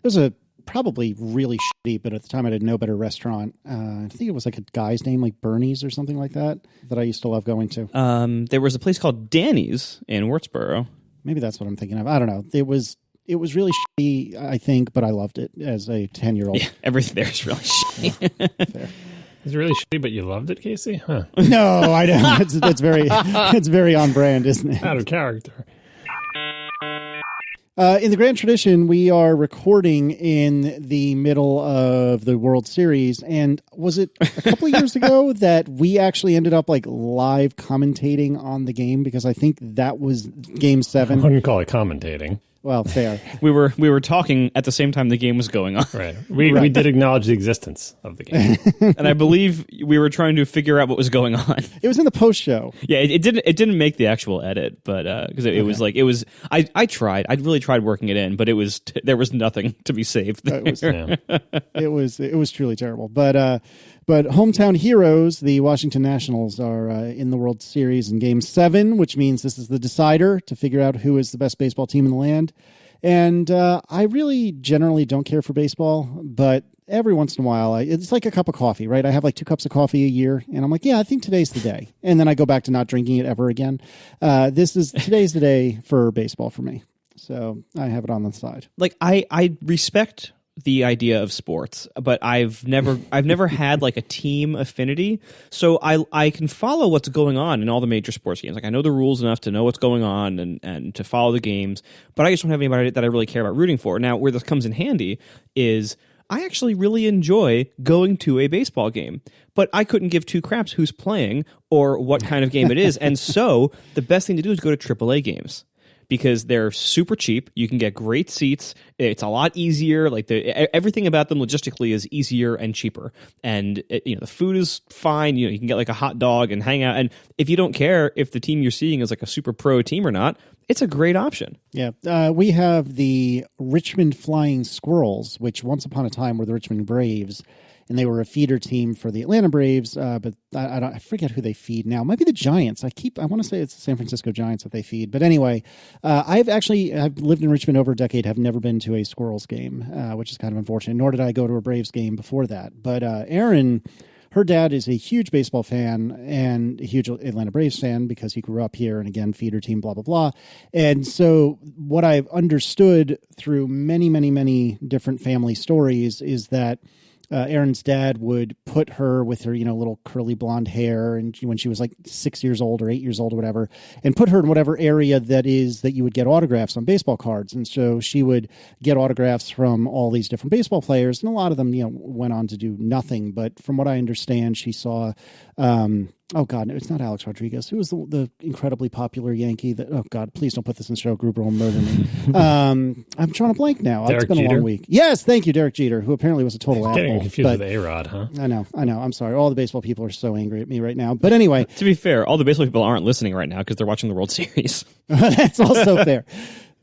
was a probably really shitty, but at the time I didn't know better restaurant. I think it was like a guy's name, like Bernie's or something like that I used to love going to. There was a place called Danny's in Wurtsboro. Maybe that's what I'm thinking of. I don't know. It was really shitty, I think, but I loved it as a 10-year-old. Yeah, everything there is really shitty. Fair. It's really shitty, but you loved it, Casey? Huh. No, I don't. It's very on brand, isn't it? Out of character. In the grand tradition, we are recording in the middle of the World Series. And was it a couple of years ago that we actually ended up like live commentating on the game? Because I think that was Game 7. I wouldn't call it commentating. Well, fair. We were talking at the same time the game was going on. Right. We did acknowledge the existence of the game. And I believe we were trying to figure out what was going on. It was in the post show. Yeah, it didn't make the actual edit, but because it was like I really tried working it in, but there was nothing to be saved there. It was truly terrible. But hometown heroes, the Washington Nationals, are in the World Series in Game 7, which means this is the decider to figure out who is the best baseball team in the land. And I really generally don't care for baseball, but every once in a while, it's like a cup of coffee, right? I have like 2 cups of coffee a year, and I'm like, yeah, I think today's the day. And then I go back to not drinking it ever again. Today's the day for baseball for me. So I have it on the side. Like I respect the idea of sports, but I've never had like a team affinity. So I can follow what's going on in all the major sports games. Like I know the rules enough to know what's going on and to follow the games, but I just don't have anybody that I really care about rooting for. Now, where this comes in handy is I actually really enjoy going to a baseball game, but I couldn't give 2 craps who's playing or what kind of game it is. And so the best thing to do is go to AAA games, because they're super cheap. You can get great seats. It's a lot easier. Like everything about them logistically is easier and cheaper. And the food is fine. You can get like a hot dog and hang out. And if you don't care if the team you're seeing is like a super pro team or not, it's a great option. Yeah. We have the Richmond Flying Squirrels, which once upon a time were the Richmond Braves. And they were a feeder team for the Atlanta Braves, but I forget who they feed now. It might be the Giants. I want to say it's the San Francisco Giants that they feed. But anyway, I've lived in Richmond over a decade, have never been to a Squirrels game, which is kind of unfortunate. Nor did I go to a Braves game before that. But Aaron, her dad is a huge baseball fan and a huge Atlanta Braves fan because he grew up here and, again, feeder team, blah, blah, blah. And so what I've understood through many, many, many different family stories is that Erin's dad would put her with her, little curly blonde hair, and when she was like 6 years old or 8 years old or whatever, and put her in whatever area that you would get autographs on baseball cards. And so she would get autographs from all these different baseball players, and a lot of them, went on to do nothing. But from what I understand, she saw, oh God, it's not Alex Rodriguez. Who was the incredibly popular Yankee that, oh God, please don't put this in the show. Gruber will murder me. I'm trying to blank now. Derek It's been Jeter? a long week. Yes, thank you, Derek Jeter, who apparently was a total asshole. Getting confused with A-Rod, huh? I know. I'm sorry. All the baseball people are so angry at me right now. But anyway. To be fair, all the baseball people aren't listening right now because they're watching the World Series. That's also fair.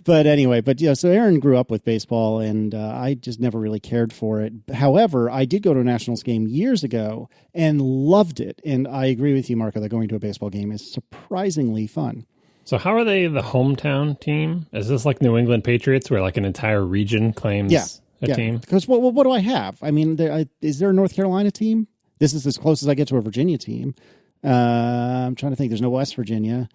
But anyway, so Aaron grew up with baseball, and I just never really cared for it. However, I did go to a Nationals game years ago and loved it. And I agree with you, Marco, that going to a baseball game is surprisingly fun. So how are they the hometown team? Is this like New England Patriots where like an entire region claims a team? Because what do I have? I mean, is there a North Carolina team? This is as close as I get to a Virginia team. I'm trying to think. There's no West Virginia.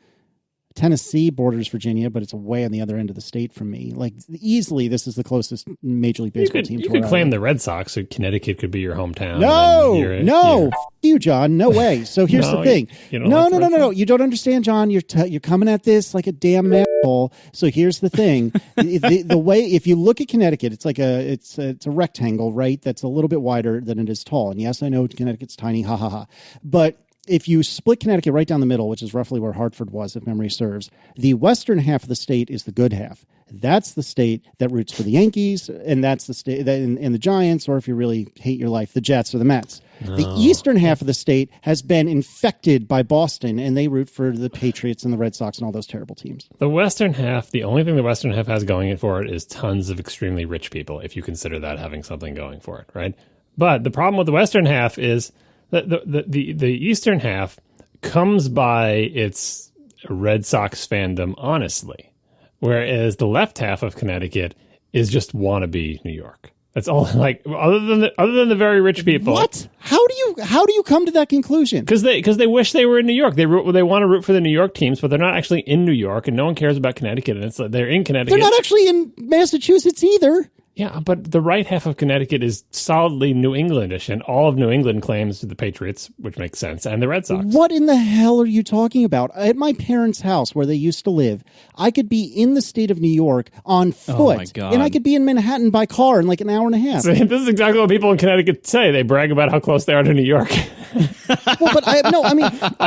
Tennessee borders Virginia, but it's way on the other end of the state from me. Like, easily, this is the closest Major League Baseball team. You could claim the Red Sox, so Connecticut could be your hometown. No, F you, John. No way. So here's the thing. No. You don't understand, John. You're coming at this like a damn asshole. So here's the thing. the way, if you look at Connecticut, it's like it's a rectangle, right? That's a little bit wider than it is tall. And yes, I know Connecticut's tiny. Ha ha ha. But if you split Connecticut right down the middle, which is roughly where Hartford was, if memory serves, the western half of the state is the good half. That's the state that roots for the Yankees, and that's the state and the Giants, or if you really hate your life, the Jets or the Mets. Oh. The eastern half of the state has been infected by Boston, and they root for the Patriots and the Red Sox and all those terrible teams. The western half, the only thing the western half has going for it is tons of extremely rich people, if you consider that having something going for it, right? But the problem with the western half is the eastern half comes by its Red Sox fandom honestly, whereas the left half of Connecticut is just wannabe New York. That's all. Like other than the very rich people. What? How do you come to that conclusion? Because they wish they were in New York. They want to root for the New York teams, but they're not actually in New York, and no one cares about Connecticut. And it's like they're in Connecticut. They're not actually in Massachusetts either. Yeah, but the right half of Connecticut is solidly New Englandish, and all of New England claims to the Patriots, which makes sense, and the Red Sox. What in the hell are you talking about? At my parents' house where they used to live, I could be in the state of New York on foot, Oh my God. and I could be in Manhattan by car in like an hour and a half. So this is exactly what people in Connecticut say. They brag about how close they are to New York. Well, but I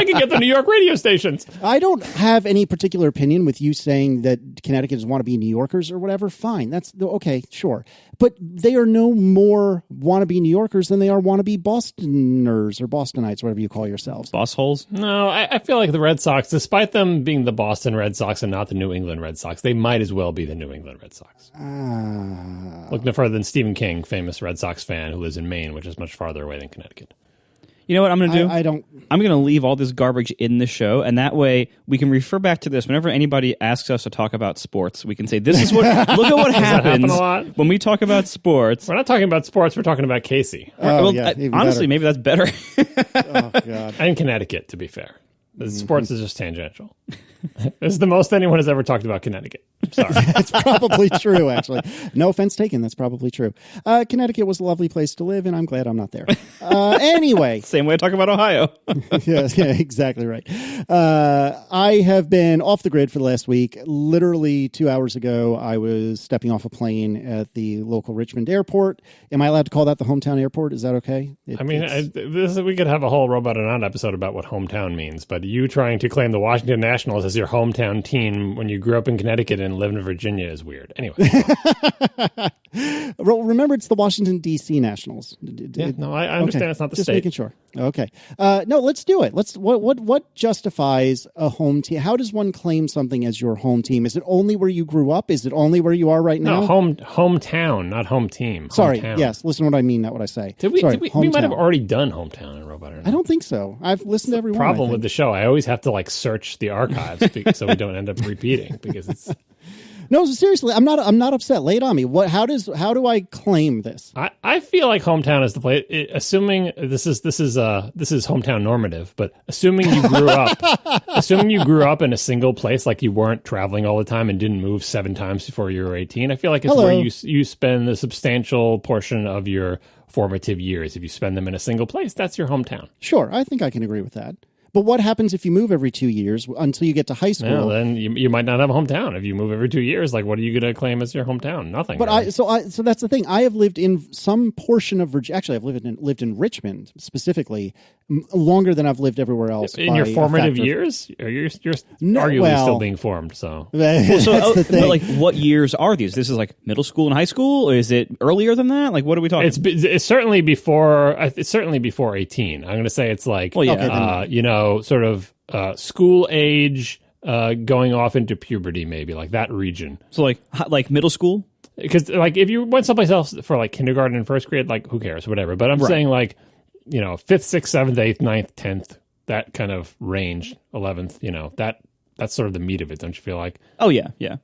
can get the New York radio stations. I don't have any particular opinion with you saying that Connecticutans want to be New Yorkers or whatever. Fine. That's okay. Sure. But they are no more wannabe New Yorkers than they are wannabe Bostoners or Bostonites, whatever you call yourselves. Boss holes? No, I feel like the Red Sox, despite them being the Boston Red Sox and not the New England Red Sox, they might as well be the New England Red Sox. Look no further than Stephen King, famous Red Sox fan who lives in Maine, which is much farther away than Connecticut. You know what I'm going to do? I don't. I'm going to leave all this garbage in the show, and that way we can refer back to this. Whenever anybody asks us to talk about sports, we can say, this is what, look at what happens happen a lot? when we talk about sports. We're not talking about sports, we're talking about Casey. Oh, yeah, honestly, maybe that's better. Oh, God. And Connecticut, to be fair. The sports is just tangential. This is the most anyone has ever talked about Connecticut. I'm sorry. That's probably true, actually. No offense taken. That's probably true. Connecticut was a lovely place to live, and I'm glad I'm not there. Anyway. Same way I talk about Ohio. Yeah, exactly right. I have been off the grid for the last week. Literally 2 hours ago, I was stepping off a plane at the local Richmond airport. Am I allowed to call that the hometown airport? Is that okay? We could have a whole Robot and On episode about what hometown means, but you trying to claim the Washington Nationals as your hometown team when you grew up in Connecticut and lived in Virginia is weird. Anyway. Remember, it's the Washington, D.C. Nationals. Yeah, no, I understand okay. It's not the Just state. making sure. Okay. No, let's do it. What justifies a home team? How does one claim something as your home team? Is it only where you grew up? Is it only where you are right now? No, hometown, not home team. Sorry. Hometown. Yes. Listen to what I mean, not what I say. We Hometown. might have already done hometown in Robot or Not. I don't think so. I've listened to every one. Problem with the show, I always have to search the archives so we don't end up repeating because it's. No, seriously, I'm not upset. Lay it on me. How do I claim this? I feel like hometown is the place. Assuming this is hometown normative, but assuming you grew up in a single place, like you weren't traveling all the time and didn't move 7 times before you were 18. I feel like it's where you spend the substantial portion of your formative years. If you spend them in a single place, that's your hometown. Sure, I think I can agree with that. But what happens if you move every 2 years until you get to high school? Well, then you might not have a hometown. If you move every 2 years, what are you going to claim as your hometown? Nothing. But really. so that's the thing. I have lived in some portion of Virginia. Actually, I've lived in Richmond specifically longer than I've lived everywhere else. In your formative years, you're arguably still being formed. So, that's the thing. But what years are these? This is middle school and high school. Or is it earlier than that? What are we talking? It's certainly before. It's certainly before 18. I'm going to say it's sort of school age, going off into puberty, maybe that region. So like middle school. Because if you went someplace else for kindergarten and first grade, who cares, whatever. But I'm saying 5th, 6th, 7th, 8th, 9th, 10th, that kind of range, 11th, that's sort of the meat of it, don't you feel like? Oh, yeah, yeah.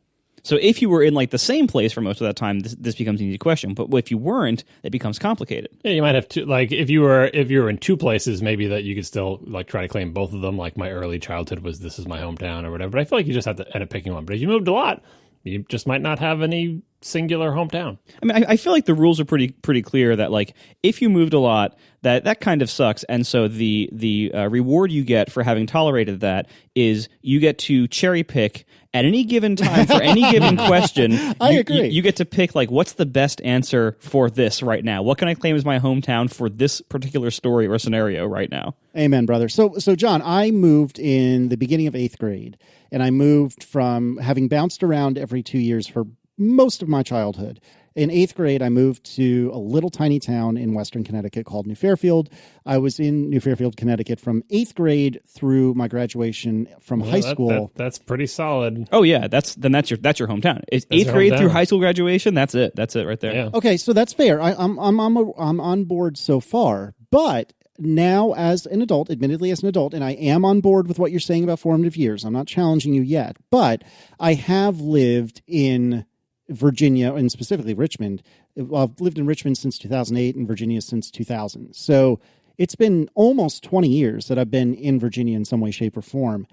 So if you were in the same place for most of that time, this becomes an easy question. But if you weren't, it becomes complicated. Yeah, you might have to, if you were in 2 places, maybe that you could still try to claim both of them. My early childhood was, this is my hometown or whatever. But I feel like you just have to end up picking one. But if you moved a lot, you just might not have any singular hometown. I mean, I feel like the rules are pretty clear that if you moved a lot, that kind of sucks. And so the reward you get for having tolerated that is you get to cherry pick at any given time for any given question. I agree. You get to pick what's the best answer for this right now? What can I claim as my hometown for this particular story or scenario right now? Amen, brother. So John, I moved in the beginning of 8th grade, and I moved from having bounced around every 2 years for most of my childhood. In 8th grade, I moved to a little tiny town in western Connecticut called New Fairfield. I was in New Fairfield, Connecticut from 8th grade through my graduation from high school. That's pretty solid. Oh yeah, that's your hometown. It's 8th grade through high school graduation. That's it. That's it right there. Yeah. Okay, so that's fair. I'm on board so far, but now as an adult, admittedly as an adult, and I am on board with what you're saying about formative years. I'm not challenging you yet, but I have lived in Virginia, and specifically Richmond. Well, I've lived in Richmond since 2008 and Virginia since 2000. So it's been almost 20 years that I've been in Virginia in some way, shape, or form.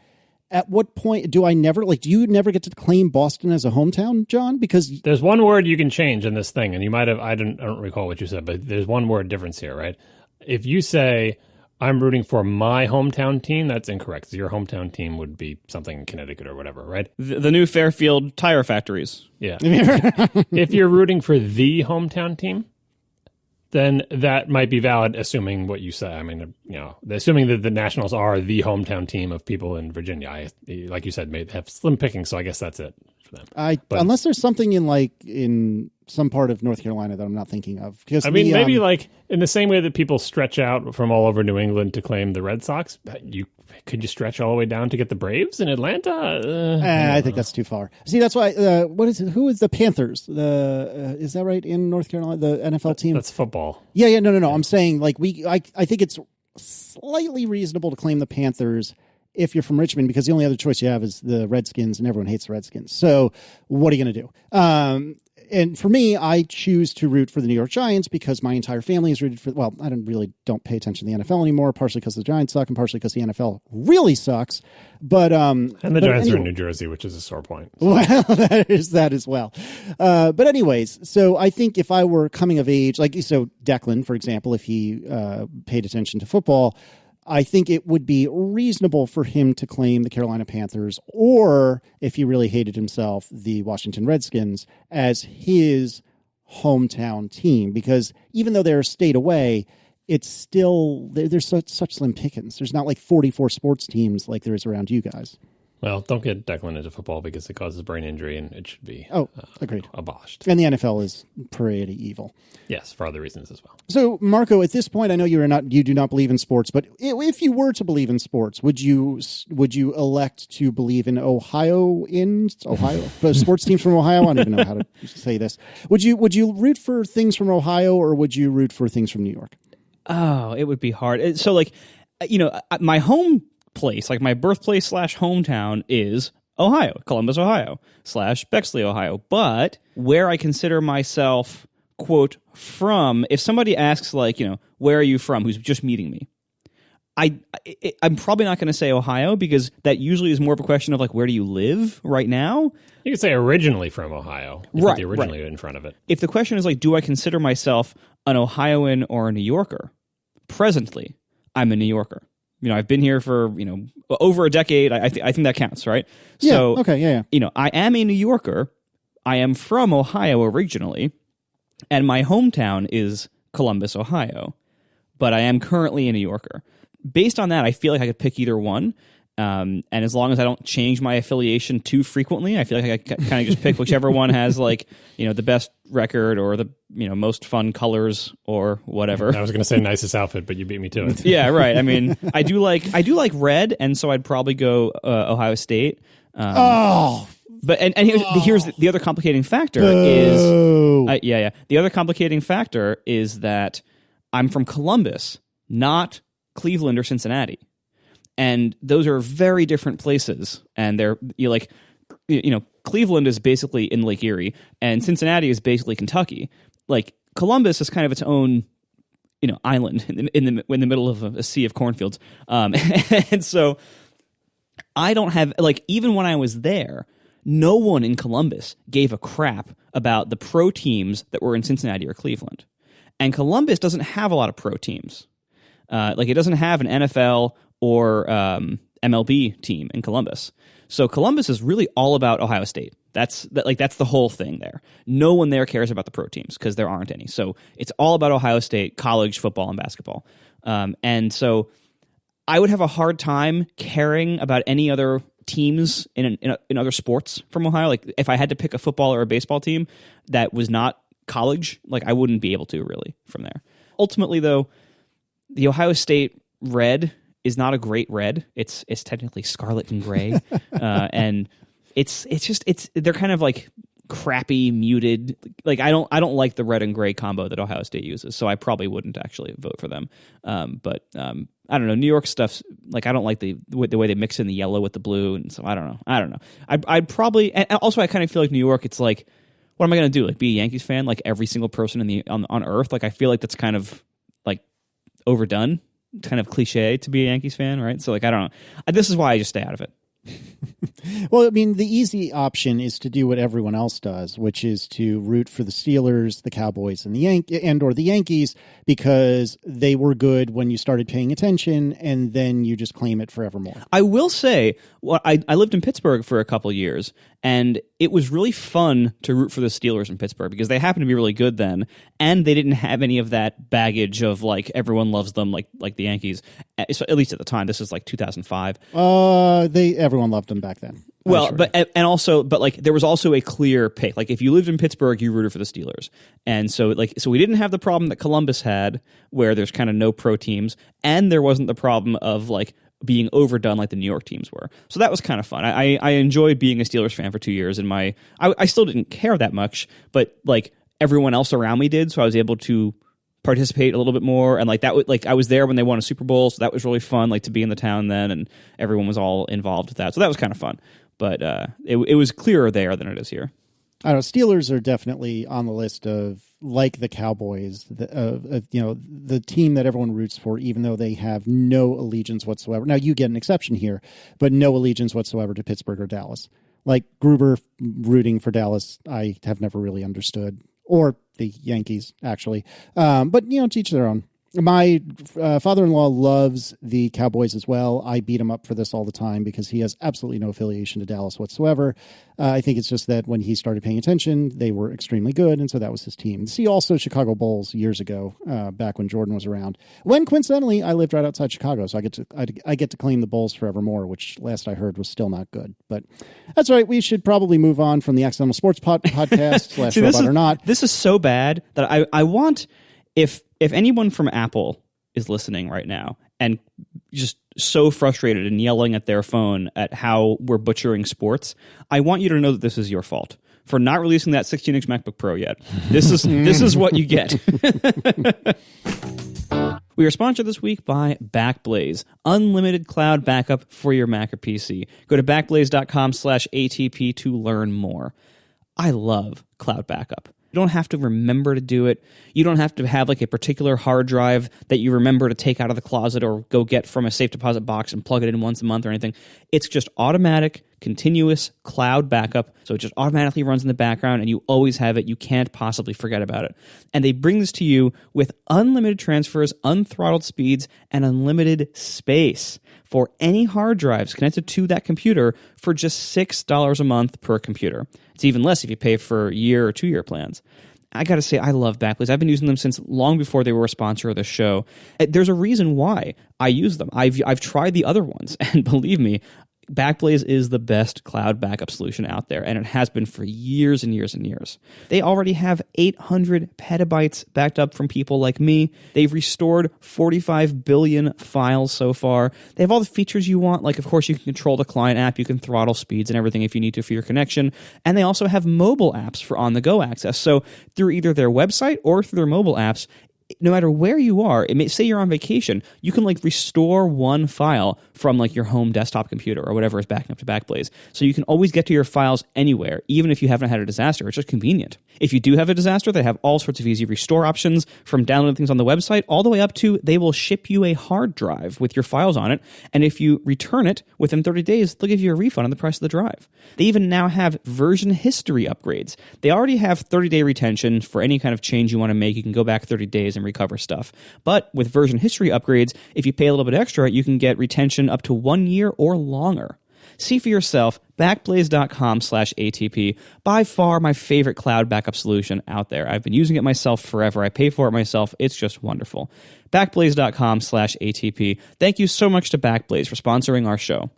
At what point do I never, do you never get to claim Boston as a hometown, John? Because there's one word you can change in this thing, and you might have, I don't recall what you said, but there's one word difference here, right? If you say, I'm rooting for my hometown team, that's incorrect. Your hometown team would be something in Connecticut or whatever, right? The new Fairfield tire factories. Yeah. If you're rooting for the hometown team, then that might be valid, assuming what you say. I mean, assuming that the Nationals are the hometown team of people in Virginia. Like you said, may have slim picking, so I guess that's it for them. Unless there's something in some part of North Carolina that I'm not thinking of. Because maybe in the same way that people stretch out from all over New England to claim the Red Sox, could you stretch all the way down to get the Braves in Atlanta? I think that's too far. See, that's why. What is it? Who is the Panthers? Is that right in North Carolina? The NFL team. That's football. Yeah. No. I'm saying I think it's slightly reasonable to claim the Panthers if you're from Richmond, because the only other choice you have is the Redskins, and everyone hates the Redskins. So what are you going to do? And for me, I choose to root for the New York Giants because my entire family is rooted for, well, I don't pay attention to the NFL anymore, partially because the Giants suck and partially because the NFL really sucks. But and the Giants are in New Jersey, which is a sore point. Well, that is that as well. But anyways, so I think if I were coming of age, so Declan, for example, if he paid attention to football, I think it would be reasonable for him to claim the Carolina Panthers, or if he really hated himself, the Washington Redskins as his hometown team. Because even though they're a state away, it's still, there's such slim pickings. There's not 44 sports teams like there is around you guys. Well, don't get Declan into football because it causes brain injury and it should be agreed. Abolished. And the NFL is pretty evil. Yes, for other reasons as well. So, Marco, at this point, I know you do not believe in sports, but if you were to believe in sports, would you elect to believe in Ohio? The sports teams from Ohio? I don't even know how to say this. Would you root for things from Ohio, or would you root for things from New York? Oh, it would be hard. So, my home place, my birthplace / hometown is Ohio, Columbus, Ohio / Bexley, Ohio. But where I consider myself, quote, from, if somebody asks, where are you from, who's just meeting me, I'm probably not going to say Ohio, because that usually is more of a question of where do you live right now? You could say originally from Ohio. Right. The originally in front of it. If the question is do I consider myself an Ohioan or a New Yorker? Presently, I'm a New Yorker. I've been here for, over a decade. I think that counts, right? Yeah, so, okay, yeah. I am a New Yorker. I am from Ohio originally, and my hometown is Columbus, Ohio. But I am currently a New Yorker. Based on that, I feel like I could pick either one. And as long as I don't change my affiliation too frequently, I feel like I kind of just pick whichever one has the best record or the most fun colors or whatever. I was going to say nicest outfit, but you beat me to it. Yeah, right. I mean, I do like red, and so I'd probably go Ohio State. But here's the other complicating factor is the other complicating factor is that I'm from Columbus, not Cleveland or Cincinnati. And those are very different places, and they're Cleveland is basically in Lake Erie, and Cincinnati is basically Kentucky. Columbus is kind of its own, island in the middle of a sea of cornfields. And so I don't have even when I was there, no one in Columbus gave a crap about the pro teams that were in Cincinnati or Cleveland, and Columbus doesn't have a lot of pro teams. It doesn't have an NFL or MLB team in Columbus. So Columbus is really all about Ohio State. That's the whole thing there. No one there cares about the pro teams because there aren't any. So it's all about Ohio State college football and basketball. And so I would have a hard time caring about any other teams in other sports from Ohio. If I had to pick a football or a baseball team that was not college, I wouldn't be able to really from there. Ultimately, though, the Ohio State red is not a great red. It's technically scarlet and gray, and they're kind of crappy, muted. I don't like the red and gray combo that Ohio State uses, so I probably wouldn't actually vote for them. But I don't know. New York stuff's I don't like the way they mix in the yellow with the blue, and so I don't know. I'd probably, and also I kind of feel like New York. It's what am I going to do? Like, be a Yankees fan like every single person on Earth? Like, I feel like that's kind of like overdone, kind of cliche to be a Yankees fan, right? So, like, I don't know. This is why I just stay out of it. Well, I mean, the easy option is to do what everyone else does, which is to root for the Steelers, the Cowboys, and or the Yankees, because they were good when you started paying attention, and then you just claim it forevermore. I will say, I lived in Pittsburgh for a couple years, and it was really fun to root for the Steelers in Pittsburgh because they happened to be really good then, and they didn't have any of that baggage of like everyone loves them like the Yankees, at least at the time. This is like 2005. Everyone loved them back then. Well, sure. but like there was also a clear pick. Like if you lived in Pittsburgh, you rooted for the Steelers, and so we didn't have the problem that Columbus had, where there's kind of no pro teams, and there wasn't the problem of like being overdone like the New York teams were. So that was kind of fun. I enjoyed being a Steelers fan for 2 years, and I still didn't care that much, but like everyone else around me did, so I was able to participate a little bit more, and like that like I was there when they won a Super Bowl, so that was really fun, like to be in the town then, and everyone was all involved with that, so that was kind of fun. But it was clearer there than it is here. I don't know. Steelers are definitely on the list of, like the Cowboys, the team that everyone roots for, even though they have no allegiance whatsoever. Now, you get an exception here, but no allegiance whatsoever to Pittsburgh or Dallas. Like Gruber rooting for Dallas, I have never really understood, or the Yankees, actually. But, to each their own. My father-in-law loves the Cowboys as well. I beat him up for this all the time because he has absolutely no affiliation to Dallas whatsoever. I think it's just that when he started paying attention, they were extremely good, and so that was his team. See also Chicago Bulls years ago, back when Jordan was around. When coincidentally, I lived right outside Chicago, so I get to claim the Bulls forevermore, which last I heard was still not good. But that's right. We should probably move on from the Accidental Sports podcast / See, Robot or Not. This is so bad that I want if anyone from Apple is listening right now and just so frustrated and yelling at their phone at how we're butchering sports, I want you to know that this is your fault for not releasing that 16-inch MacBook Pro yet. This is what you get. We are sponsored this week by Backblaze, unlimited cloud backup for your Mac or PC. Go to backblaze.com/ATP to learn more. I love cloud backup. You don't have to remember to do it. You don't have to have like a particular hard drive that you remember to take out of the closet or go get from a safe deposit box and plug it in once a month or anything. It's just automatic, continuous cloud backup. So it just automatically runs in the background and you always have it. You can't possibly forget about it. And they bring this to you with unlimited transfers, unthrottled speeds, and unlimited space for any hard drives connected to that computer for just $6 a month per computer. It's even less if you pay for year or 2 year plans. I got to say, I love Backblaze. I've been using them since long before they were a sponsor of the show. There's a reason why I use them. I've tried the other ones, and believe me, Backblaze is the best cloud backup solution out there, and it has been for years and years and years. They already have 800 petabytes backed up from people like me. They've restored 45 billion files so far. They have all the features you want, like, of course, you can control the client app, you can throttle speeds and everything if you need to for your connection, and they also have mobile apps for on-the-go access. So through either their website or through their mobile apps, no matter where you are, say you're on vacation, you can like restore one file from like your home desktop computer or whatever is backing up to Backblaze. So you can always get to your files anywhere, even if you haven't had a disaster. It's just convenient. If you do have a disaster, they have all sorts of easy restore options, from downloading things on the website all the way up to they will ship you a hard drive with your files on it. And if you return it within 30 days, they'll give you a refund on the price of the drive. They even now have version history upgrades. They already have 30-day retention for any kind of change you want to make. You can go back 30 days and recover stuff. But with version history upgrades, if you pay a little bit extra, you can get retention up to 1 year or longer. See for yourself, backblaze.com/ATP, by far my favorite cloud backup solution out there. I've been using it myself forever. I pay for it myself. It's just wonderful. Backblaze.com/ATP. Thank you so much to Backblaze for sponsoring our show.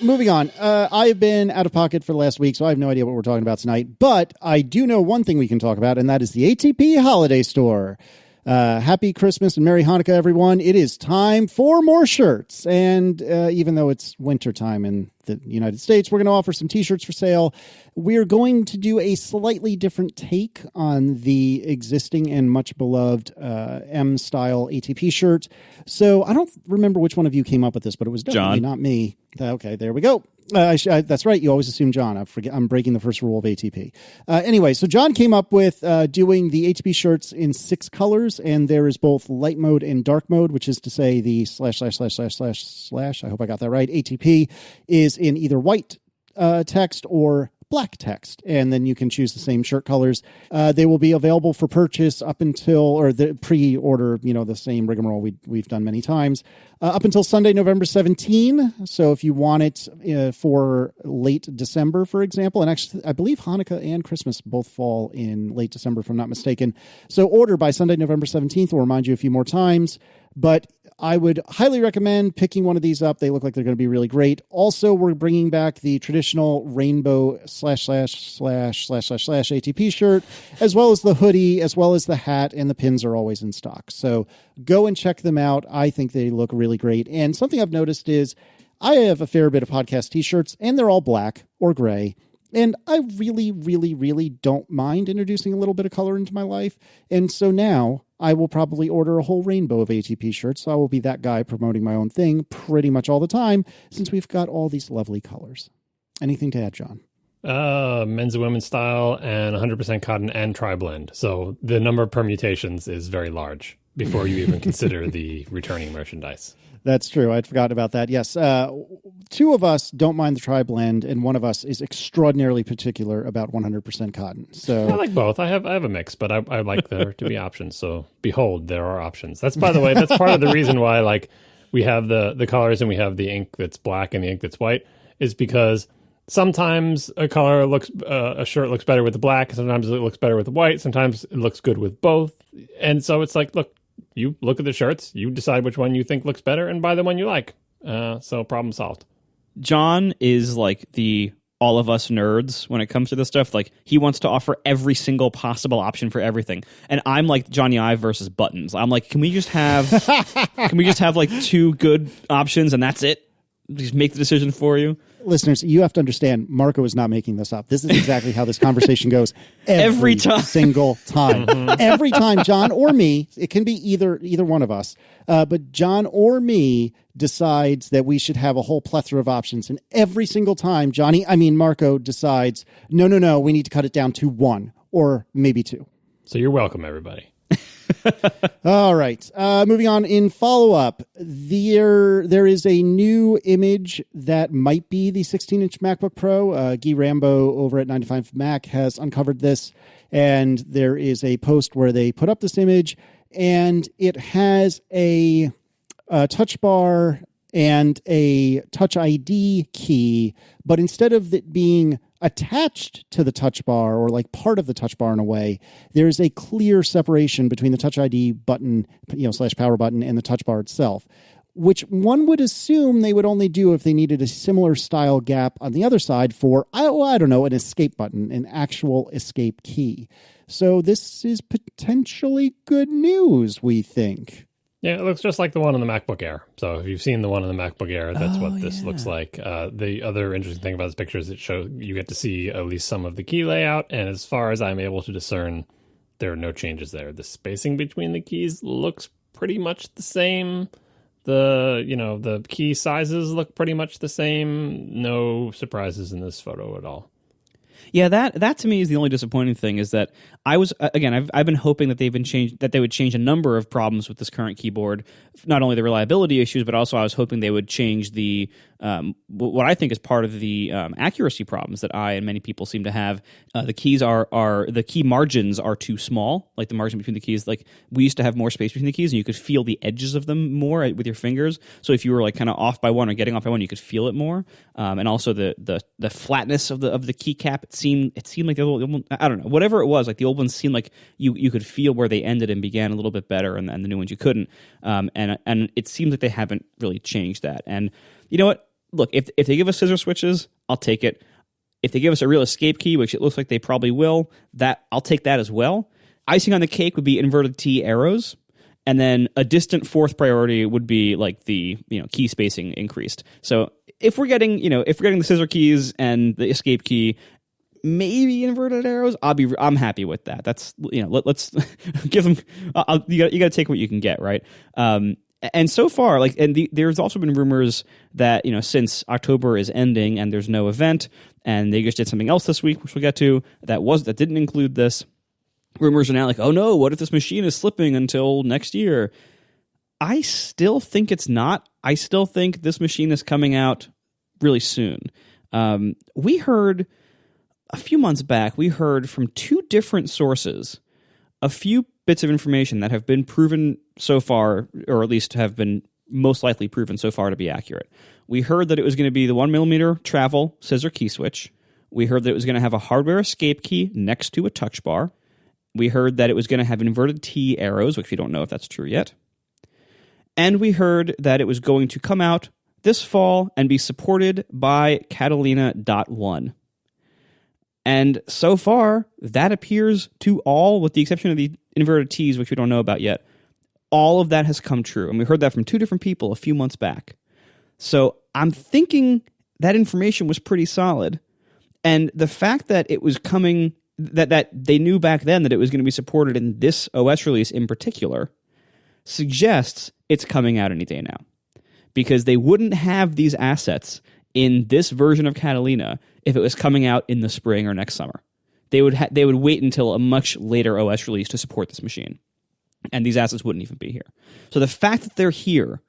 Moving on. I've been out of pocket for the last week, so I have no idea what we're talking about tonight. But I do know one thing we can talk about, and that is the ATP Holiday Store. Happy Christmas and Merry Hanukkah, everyone. It is time for more shirts. And even though it's wintertime in the United States, we're going to offer some T-shirts for sale. We're going to do a slightly different take on the existing and much beloved M-style ATP shirt. So I don't remember which one of you came up with this, but it was definitely John. not me. Okay, there we go. That's right. You always assume John. I'm breaking the first rule of ATP. Anyway, so John came up with doing the ATP shirts in 6 colors, and there is both light mode and dark mode, which is to say the ///// I hope I got that right. ATP is in either white text or black text, and then you can choose the same shirt colors. They will be available for purchase up until, or the pre-order, the same rigmarole we've done many times, up until Sunday, November 17. So if you want it for late December, for example, and actually I believe Hanukkah and Christmas both fall in late December, if I'm not mistaken. So order by Sunday, November 17th. We'll remind you a few more times, but I would highly recommend picking one of these up. They look like they're going to be really great. Also, we're bringing back the traditional rainbow / ATP shirt, as well as the hoodie, as well as the hat, and the pins are always in stock. So go and check them out. I think they look really great. And something I've noticed is I have a fair bit of podcast t-shirts, and they're all black or gray. And I really, really, really don't mind introducing a little bit of color into my life. And so now I will probably order a whole rainbow of ATP shirts. So I will be that guy promoting my own thing pretty much all the time, since we've got all these lovely colors. Anything to add, John? Men's and women's style and 100% cotton and tri-blend. So the number of permutations is very large before you even consider the returning merchandise. That's true. I'd forgotten about that. Yes. 2 of us don't mind the tri-blend, and one of us is extraordinarily particular about 100% cotton. So I like both. I have a mix, but I like there to be options. So behold, there are options. That's, by the way, that's part of the reason why we have the colors and we have the ink that's black and the ink that's white, is because sometimes a shirt looks better with the black, sometimes it looks better with the white, sometimes it looks good with both. And so it's like, look, you look at the shirts, you decide which one you think looks better, and buy the one you like. So problem solved. John is like the all of us nerds when it comes to this stuff. Like, he wants to offer every single possible option for everything. And I'm like Johnny Ive versus Buttons. I'm like, can we just have like 2 good options and that's it? Just make the decision for you. Listeners, you have to understand, Marco is not making this up. This is exactly how this conversation goes every time. Single time. Every time, John or me, it can be either one of us, but John or me decides that we should have a whole plethora of options. And every single time, Marco decides, no, we need to cut it down to 1 or maybe 2. So you're welcome, everybody. All right. Moving on in follow-up, there is a new image that might be the 16-inch MacBook Pro. Guy Rambo over at 95 Mac has uncovered this, and there is a post where they put up this image, and it has a touch bar and a Touch ID key, but instead of it being attached to the touch bar or like part of the touch bar in a way, there's a clear separation between the Touch ID button, / power button, and the touch bar itself, which one would assume they would only do if they needed a similar style gap on the other side for, I don't know, an escape button, an actual escape key. So this is potentially good news, we think. Yeah, it looks just like the one on the MacBook Air. So if you've seen the one on the MacBook Air, that's what this looks like. The other interesting thing about this picture is you get to see at least some of the key layout. And as far as I'm able to discern, there are no changes there. The spacing between the keys looks pretty much the same. The key sizes look pretty much the same. No surprises in this photo at all. Yeah, that to me is the only disappointing thing, is that I've been hoping that they would change a number of problems with this current keyboard, not only the reliability issues, but also I was hoping they would change the what I think is part of the accuracy problems that I and many people seem to have. The keys the key margins are too small, like the margin between the keys. Like, we used to have more space between the keys, and you could feel the edges of them more with your fingers. So if you were like kind of off by one or getting off by one, you could feel it more. And also the flatness of the keycap. It seemed like the old, I don't know, whatever it was. Like, the old ones seemed like you could feel where they ended and began a little bit better, and the new ones you couldn't. And it seems like they haven't really changed that. And you know what? Look, if they give us scissor switches, I'll take it. If they give us a real escape key, which it looks like they probably will, I'll take that as well. Icing on the cake would be inverted T arrows, and then a distant fourth priority would be like the key spacing increased. So if we're getting the scissor keys and the escape key, maybe inverted arrows, I'm happy with that. That's let's give them. You got to take what you can get, right? And so far, like, there's also been rumors that, since October is ending and there's no event, and they just did something else this week, which we'll get to, that didn't include this. Rumors are now like, oh no, what if this machine is slipping until next year? I still think it's not. I still think this machine is coming out really soon. We heard a few months back, we heard from two different sources a few bits of information that have been proven so far, or at least have been most likely proven so far to be accurate. We heard that it was going to be the 1mm travel scissor key switch. We heard that it was going to have a hardware escape key next to a touch bar. We heard that it was going to have inverted T arrows, which we don't know if that's true yet. And we heard that it was going to come out this fall and be supported by Catalina.1. And so far, that appears to all, with the exception of the inverted T's, which we don't know about yet, all of that has come true. And we heard that from two different people a few months back. So I'm thinking that information was pretty solid. And the fact that it was coming, that they knew back then that it was going to be supported in this OS release in particular, suggests it's coming out any day now. Because they wouldn't have these assets in this version of Catalina if it was coming out in the spring or next summer. They would wait until a much later OS release to support this machine. And these assets wouldn't even be here. So the fact that they're here,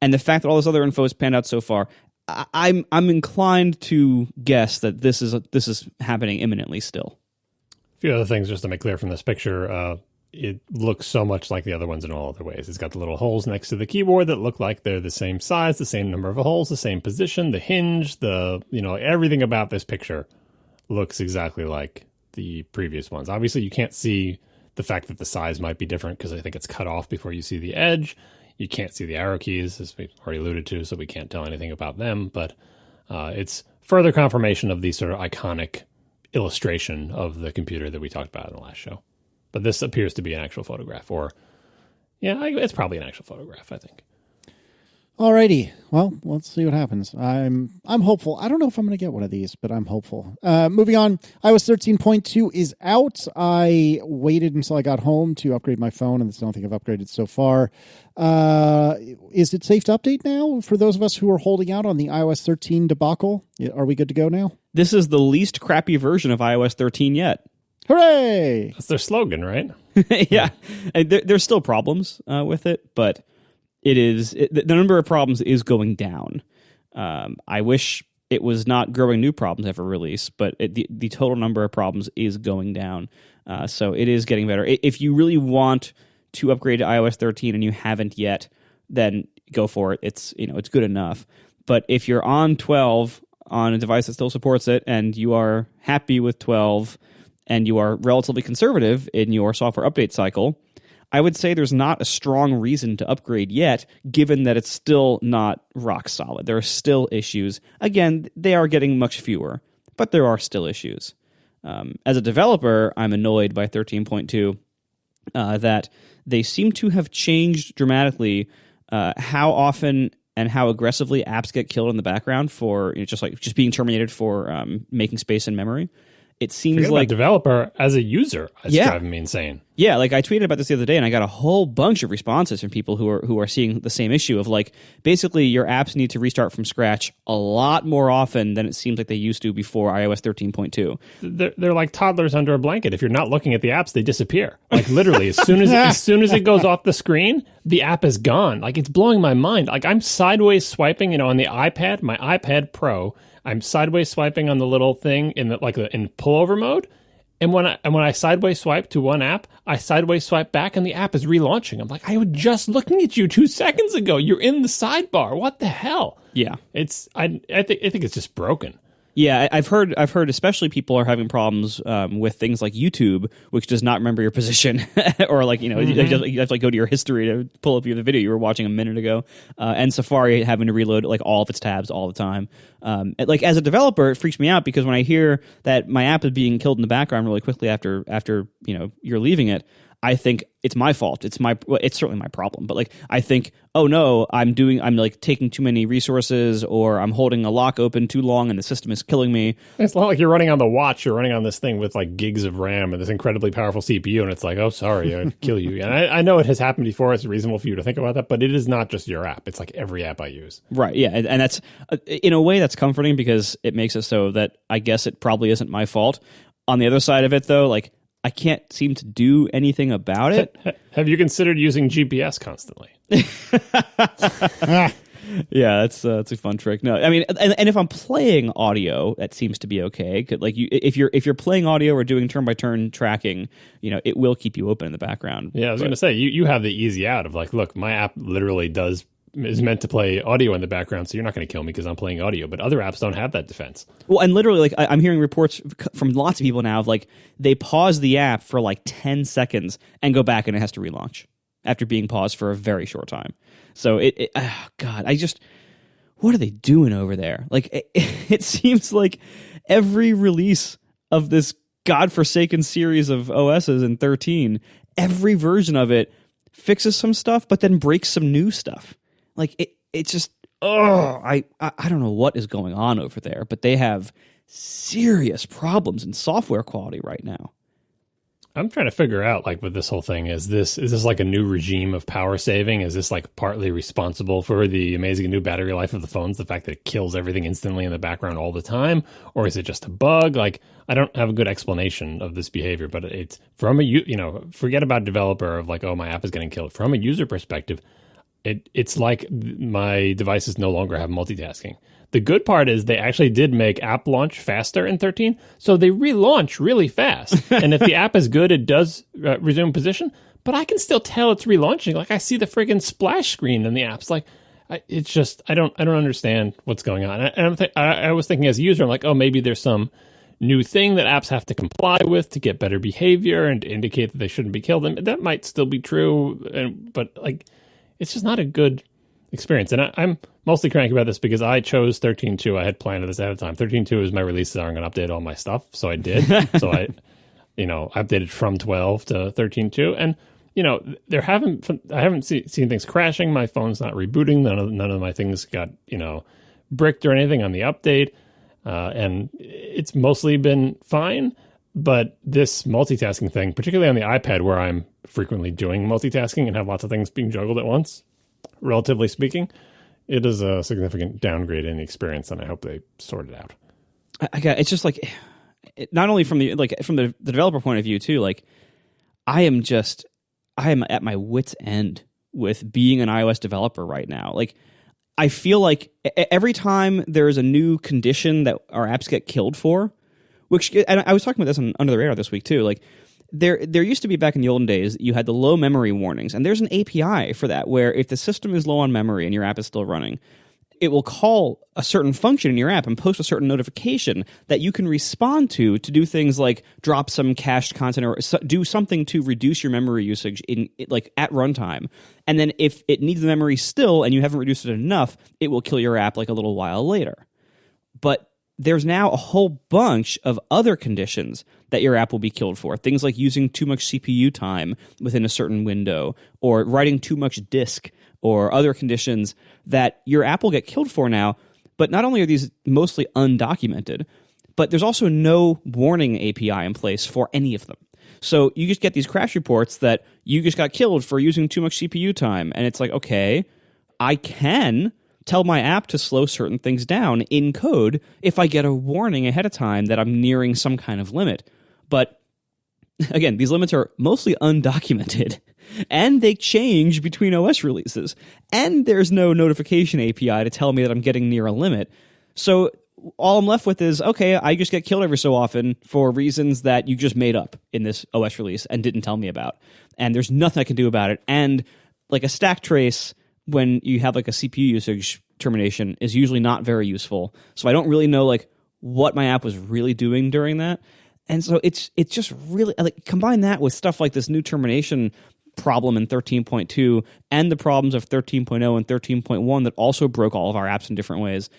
and the fact that all this other info has panned out so far, I'm inclined to guess that this is happening imminently still. A few other things just to make clear from this picture. It looks so much like the other ones in all other ways. It's got the little holes next to the keyboard that look like they're the same size, the same number of holes, the same position, the hinge, everything about this picture looks exactly like the previous ones. Obviously, you can't see the fact that the size might be different because I think it's cut off before you see the edge. You can't see the arrow keys, as we already alluded to, so we can't tell anything about them. But it's further confirmation of the sort of iconic illustration of the computer that we talked about in the last show. But this appears to be an actual photograph, it's probably an actual photograph, I think. Alrighty. Well, let's see what happens. I'm hopeful. I don't know if I'm going to get one of these, but I'm hopeful. Moving on, iOS 13.2 is out. I waited until I got home to upgrade my phone, and that's the only thing I've upgraded so far. Is it safe to update now for those of us who are holding out on the iOS 13 debacle? Are we good to go now? This is the least crappy version of iOS 13 yet. Hooray! That's their slogan, right? Yeah. There's still problems with it, but the number of problems is going down. I wish it was not growing new problems every release, but the total number of problems is going down. So it is getting better. If you really want to upgrade to iOS 13 and you haven't yet, then go for it. It's good enough. But if you're on 12 on a device that still supports it and you are happy with 12 and you are relatively conservative in your software update cycle, I would say there's not a strong reason to upgrade yet, given that it's still not rock solid. There are still issues. Again, they are getting much fewer, but there are still issues. As a developer, I'm annoyed by 13.2 that they seem to have changed dramatically how often and how aggressively apps get killed in the background for just being terminated for making space in memory. It seems like developer as a user is driving me insane. Yeah, like I tweeted about this the other day, and I got a whole bunch of responses from people who are seeing the same issue of like basically your apps need to restart from scratch a lot more often than it seems like they used to before iOS 13.2. They're like toddlers under a blanket. If you're not looking at the apps, they disappear. Like literally, as soon as it goes off the screen, the app is gone. Like it's blowing my mind. Like I'm sideways swiping, on the iPad, my iPad Pro. I'm sideways swiping on the little thing in pullover mode, and when I sideways swipe to one app, I sideways swipe back, and the app is relaunching. I'm like, I was just looking at you 2 seconds ago. You're in the sidebar. What the hell? Yeah, I think it's just broken. Yeah, I've heard especially people are having problems with things like YouTube, which does not remember your position, or you have to go to your history to pull up the video you were watching a minute ago, and Safari having to reload like all of its tabs all the time. Like as a developer, it freaks me out because when I hear that my app is being killed in the background really quickly after you're leaving it, I think it's my fault. It's certainly my problem. But like, I think, oh no, I'm like taking too many resources, or I'm holding a lock open too long and the system is killing me. It's not like you're running on the watch. You're running on this thing with like gigs of RAM and this incredibly powerful CPU, and it's like, oh, sorry, I'd kill you. And I know it has happened before. It's reasonable for you to think about that, but it is not just your app. It's like every app I use. Right. Yeah. And that's, in a way, that's comforting because it makes it so that I guess it probably isn't my fault. On the other side of it, though, like, I can't seem to do anything about it. Have you considered using GPS constantly? Yeah, that's a fun trick. No, I mean, and if I'm playing audio, that seems to be okay. Like, if you're playing audio or doing turn by turn tracking, it will keep you open in the background. Yeah, I was going to say you have the easy out of like, look, my app literally is meant to play audio in the background, so you're not going to kill me because I'm playing audio. But other apps don't have that defense. Well, and literally, like, I'm hearing reports from lots of people now of like they pause the app for like 10 seconds and go back, and it has to relaunch after being paused for a very short time. So God, what are they doing over there? Like, it seems like every release of this godforsaken series of OSs in 13, every version of it fixes some stuff, but then breaks some new stuff. Like, it's just, I don't know what is going on over there, but they have serious problems in software quality right now. I'm trying to figure out, like, what this whole thing is. Is this like a new regime of power saving? Is this like partly responsible for the amazing new battery life of the phones, the fact that it kills everything instantly in the background all the time? Or is it just a bug? Like, I don't have a good explanation of this behavior, but it's from forget about developer of like, oh, my app is getting killed. From a user perspective, it's like my devices no longer have multitasking. The good part is they actually did make app launch faster in 13, so they relaunch really fast. And if the app is good, it does resume position, but I can still tell it's relaunching. Like, I see the friggin' splash screen in the apps. Like, it's just, I don't understand what's going on. And I was thinking as a user, I'm like, oh, maybe there's some new thing that apps have to comply with to get better behavior and to indicate that they shouldn't be killed. And that might still be true, but like, it's just not a good experience. And I'm mostly cranky about this because I chose 13.2. I had planned this ahead of time. 13.2 is my release that I'm going to update all my stuff. So I did. So I updated from 12 to 13.2. And, I haven't seen things crashing. My phone's not rebooting. None of my things got, bricked or anything on the update. And it's mostly been fine. But this multitasking thing, particularly on the iPad where I'm frequently doing multitasking and have lots of things being juggled at once, relatively speaking, it is a significant downgrade in the experience, and I hope they sort it out. It's just like, not only from the developer point of view too, like I am at my wit's end with being an iOS developer right now. Like, I feel like every time there's a new condition that our apps get killed for, and I was talking about this on Under the Radar this week too, like there used to be, back in the olden days, you had the low memory warnings, and there's an API for that where if the system is low on memory and your app is still running, it will call a certain function in your app and post a certain notification that you can respond to do things like drop some cached content or do something to reduce your memory usage at runtime. And then if it needs the memory still and you haven't reduced it enough, it will kill your app like a little while later. But there's now a whole bunch of other conditions that your app will be killed for. Things like using too much CPU time within a certain window, or writing too much disk, or other conditions that your app will get killed for now. But not only are these mostly undocumented, but there's also no warning API in place for any of them. So you just get these crash reports that you just got killed for using too much CPU time. And it's like, okay, I can tell my app to slow certain things down in code if I get a warning ahead of time that I'm nearing some kind of limit. But again, these limits are mostly undocumented, and they change between OS releases, and there's no notification API to tell me that I'm getting near a limit. So all I'm left with is, okay, I just get killed every so often for reasons that you just made up in this OS release and didn't tell me about. And there's nothing I can do about it. And like a stack trace, when you have like a CPU usage termination, is usually not very useful. So I don't really know like what my app was really doing during that. And so it's just really like, combine that with stuff like this new termination problem in 13.2 and the problems of 13.0 and 13.1 that also broke all of our apps in different ways.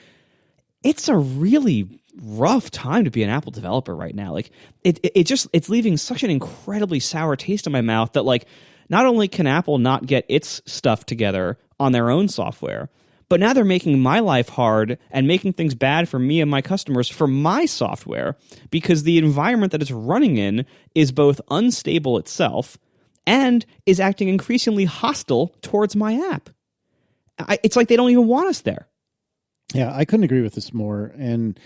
It's a really, rough time to be an Apple developer right now. Like it's leaving such an incredibly sour taste in my mouth that like not only can Apple not get its stuff together on their own software, but now they're making my life hard and making things bad for me and my customers for my software because the environment that it's running in is both unstable itself and is acting increasingly hostile towards my app. It's like they don't even want us there. Yeah, I couldn't agree with this more. And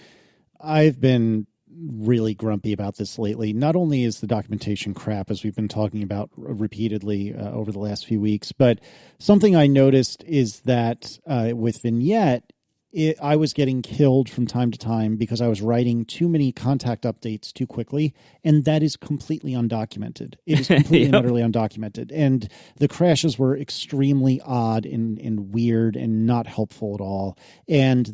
I've been really grumpy about this lately. Not only is the documentation crap, as we've been talking about repeatedly over the last few weeks, but something I noticed is that with Vignette, I was getting killed from time to time because I was writing too many contact updates too quickly, and that is completely undocumented. It is completely and utterly undocumented. And the crashes were extremely odd and weird and not helpful at all. And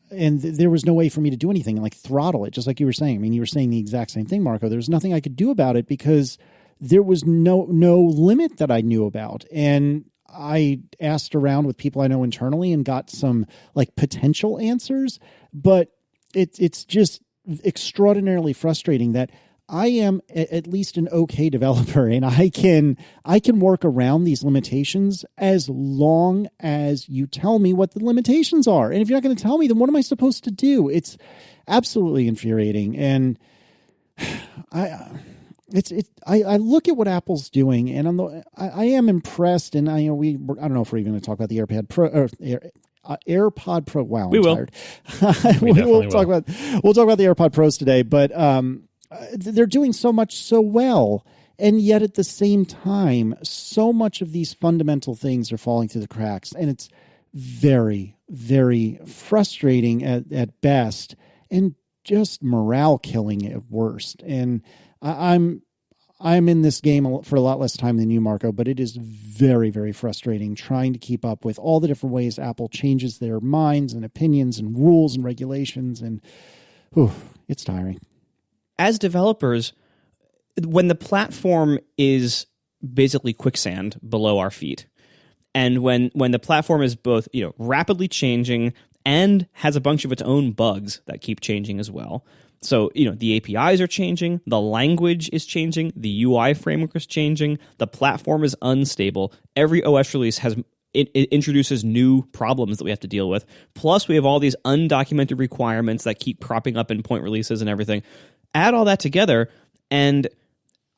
there was no way for me to do anything and like throttle it, just like you were saying. I mean, you were saying the exact same thing, Marco. There was nothing I could do about it because there was no limit that I knew about. And I asked around with people I know internally and got some like potential answers, but it's just extraordinarily frustrating that I am at least an okay developer and I can work around these limitations as long as you tell me what the limitations are. And if you're not going to tell me, then what am I supposed to do? It's absolutely infuriating. And I look at what Apple's doing and I am impressed. And I don't know if we're even going to talk about the AirPod Pro or AirPod Pro. Wow. We will. We'll talk about the AirPod Pros today, but, they're doing so much so well, and yet at the same time, so much of these fundamental things are falling through the cracks, and it's very, very frustrating at best, and just morale killing at worst. And I'm in this game for a lot less time than you, Marco, but it is very, very frustrating trying to keep up with all the different ways Apple changes their minds and opinions and rules and regulations, and it's tiring. As developers, when the platform is basically quicksand below our feet, and when the platform is both rapidly changing and has a bunch of its own bugs that keep changing as well. So the APIs are changing, the language is changing, the UI framework is changing, the platform is unstable. Every OS release it introduces new problems that we have to deal with. Plus, we have all these undocumented requirements that keep cropping up in point releases and everything. Add all that together, and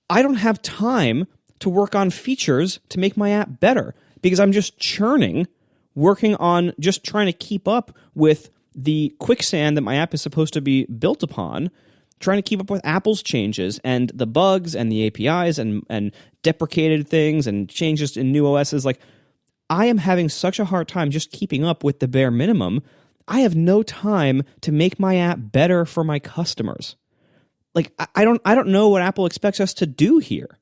I don't have time to work on features to make my app better because I'm just churning, working on just trying to keep up with the quicksand that my app is supposed to be built upon, trying to keep up with Apple's changes and the bugs and the APIs and deprecated things and changes in new OSs. Like, I am having such a hard time just keeping up with the bare minimum. I have no time to make my app better for my customers. Like, I don't know what Apple expects us to do here.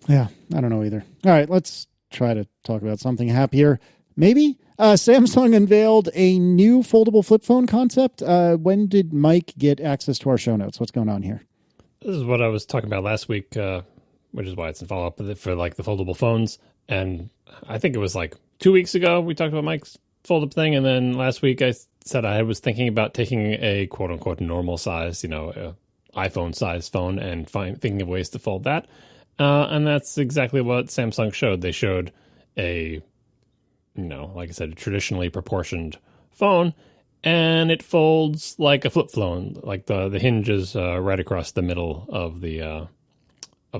Yeah, I don't know either. All right, let's try to talk about something happier. Maybe Samsung unveiled a new foldable flip phone concept. When did Mike get access to our show notes? What's going on here? This is what I was talking about last week, which is why it's in follow-up for like the foldable phones. And I think it was like 2 weeks ago we talked about Mike's fold-up thing, and then last week I said I was thinking about taking a quote-unquote normal size, iPhone size phone and thinking of ways to fold that. And that's exactly what Samsung showed. They showed a, like I said, a traditionally proportioned phone, and it folds like a flip phone. Like the hinge is right across the middle of the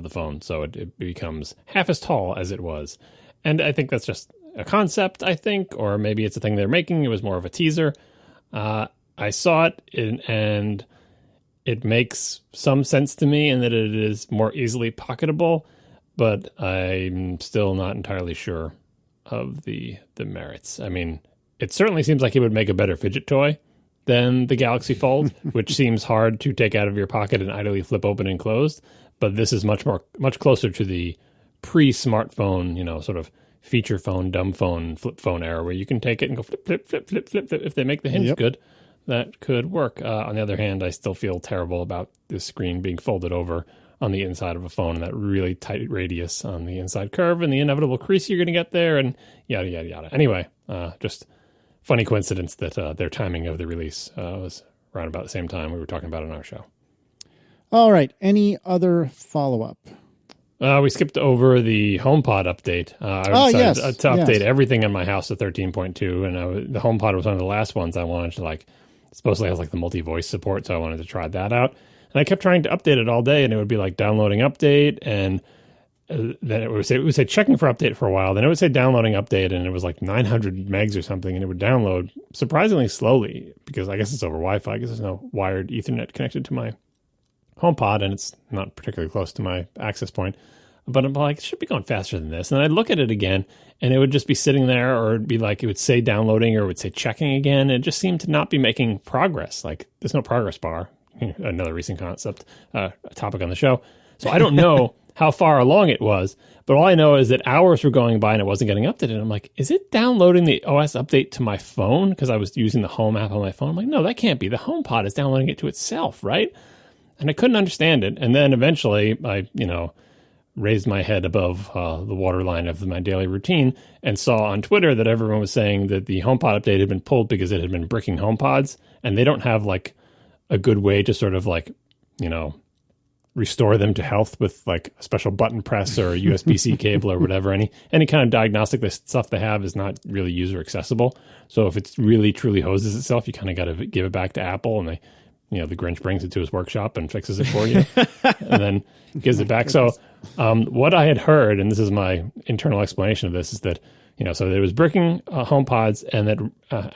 phone, so it becomes half as tall as it was. And I think that's just a concept, or maybe it's a thing they're making. It was more of a teaser. I saw it and it makes some sense to me in that it is more easily pocketable, but I'm still not entirely sure of the merits. I mean, it certainly seems like it would make a better fidget toy than the Galaxy Fold, which seems hard to take out of your pocket and idly flip open and closed. But this is much closer to the pre-smartphone, sort of feature phone, dumb phone, flip phone era, where you can take it and go flip, flip, flip, flip, flip, flip. If they make the hinge good, that could work. On the other hand, I still feel terrible about the screen being folded over on the inside of a phone and that really tight radius on the inside curve and the inevitable crease you're going to get there and yada, yada, yada. Anyway, just funny coincidence that their timing of the release was around about the same time we were talking about on our show. All right. Any other follow-up? We skipped over the HomePod update. I decided to update everything in my house to 13.2, and the HomePod was one of the last ones I wanted to like. It supposedly has like the multi-voice support, so I wanted to try that out. And I kept trying to update it all day, and it would be like downloading update, and then it would say checking for update for a while. Then it would say downloading update, and it was like 900 megs or something, and it would download surprisingly slowly because I guess it's over Wi-Fi because there's no wired Ethernet connected to my HomePod, and it's not particularly close to my access point. But I'm like, it should be going faster than this. And I'd look at it again, and it would just be sitting there, or it'd be like it would say downloading, or it would say checking again. It just seemed to not be making progress. Like there's no progress bar. Another recent concept, a topic on the show. So I don't know how far along it was, but all I know is that hours were going by and it wasn't getting updated. I'm like, is it downloading the OS update to my phone? Because I was using the Home app on my phone. I'm like, no, that can't be. The HomePod is downloading it to itself, right? And I couldn't understand it. And then eventually I, raised my head above the waterline of my daily routine and saw on Twitter that everyone was saying that the HomePod update had been pulled because it had been bricking HomePods, and they don't have like a good way to sort of like, restore them to health with like a special button press or a USB-C cable or whatever. Any kind of diagnostic stuff they have is not really user accessible. So if it's really truly hoses itself, you kind of got to give it back to Apple, and they, the Grinch brings it to his workshop and fixes it for you and then gives it back. So what I had heard, and this is my internal explanation of this, is that, so there was bricking HomePods, and that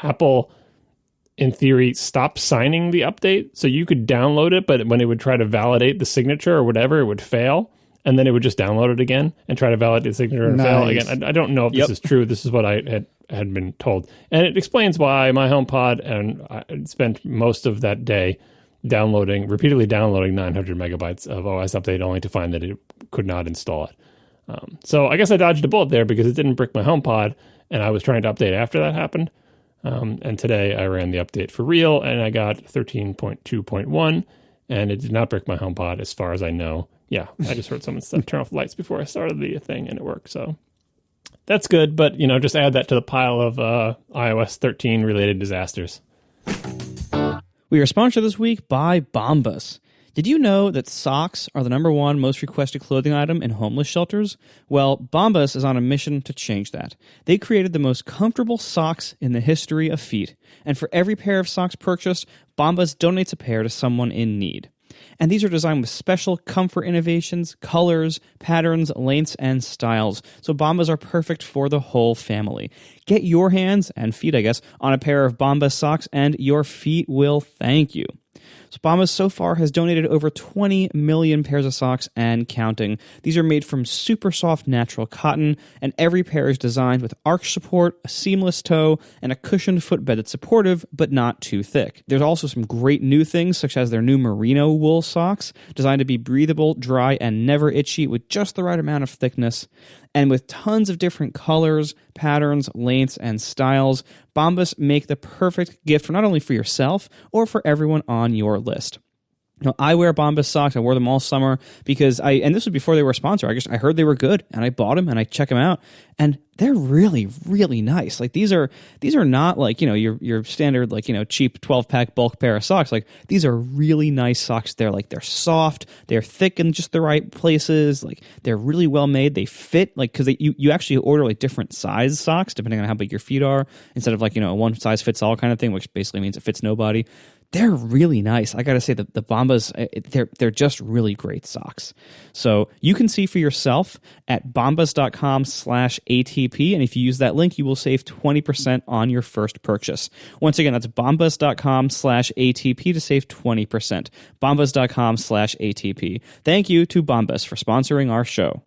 Apple, in theory, stopped signing the update. So you could download it, but when it would try to validate the signature or whatever, it would fail. And then it would just download it again and try to validate the signature and fail again. I don't know if this is true. This is what I had been told. And it explains why my HomePod, and I spent most of that day repeatedly downloading 900 megabytes of OS update only to find that it could not install it. So I guess I dodged a bullet there because it didn't brick my HomePod, and I was trying to update after that happened. And today I ran the update for real, and I got 13.2.1, and it did not brick my HomePod as far as I know. Yeah, I just heard someone turn off the lights before I started the thing, and it worked. So that's good, but, just add that to the pile of iOS 13 related disasters. We are sponsored this week by Bombas. Did you know that socks are the #1 most requested clothing item in homeless shelters? Well, Bombas is on a mission to change that. They created the most comfortable socks in the history of feet. And for every pair of socks purchased, Bombas donates a pair to someone in need. And these are designed with special comfort innovations, colors, patterns, lengths, and styles. So Bombas are perfect for the whole family. Get your hands, and feet I guess, on a pair of Bombas socks, and your feet will thank you. So Bombas so far has donated over 20 million pairs of socks and counting. These are made from super soft natural cotton, and every pair is designed with arch support, a seamless toe, and a cushioned footbed that's supportive but not too thick. There's also some great new things, such as their new merino wool socks, designed to be breathable, dry, and never itchy with just the right amount of thickness. And with tons of different colors, patterns, lengths, and styles, Bombas make the perfect gift for not only for yourself or for everyone on your list. I wear Bombas socks. I wore them all summer because and this was before they were a sponsor. I heard they were good, and I bought them and I check them out, and they're really, really nice. Like these are not like, your standard, like, cheap 12-pack bulk pair of socks. Like these are really nice socks. They're soft, they're thick in just the right places. Like they're really well made. They fit, like, because you actually order like different size socks depending on how big your feet are, instead of like, a one size fits all kind of thing, which basically means it fits nobody. They're really nice. I got to say that the Bombas, they're just really great socks. So you can see for yourself at bombas.com/ATP. And if you use that link, you will save 20% on your first purchase. Once again, that's bombas.com/ATP to save 20%. Bombas.com/ATP. Thank you to Bombas for sponsoring our show.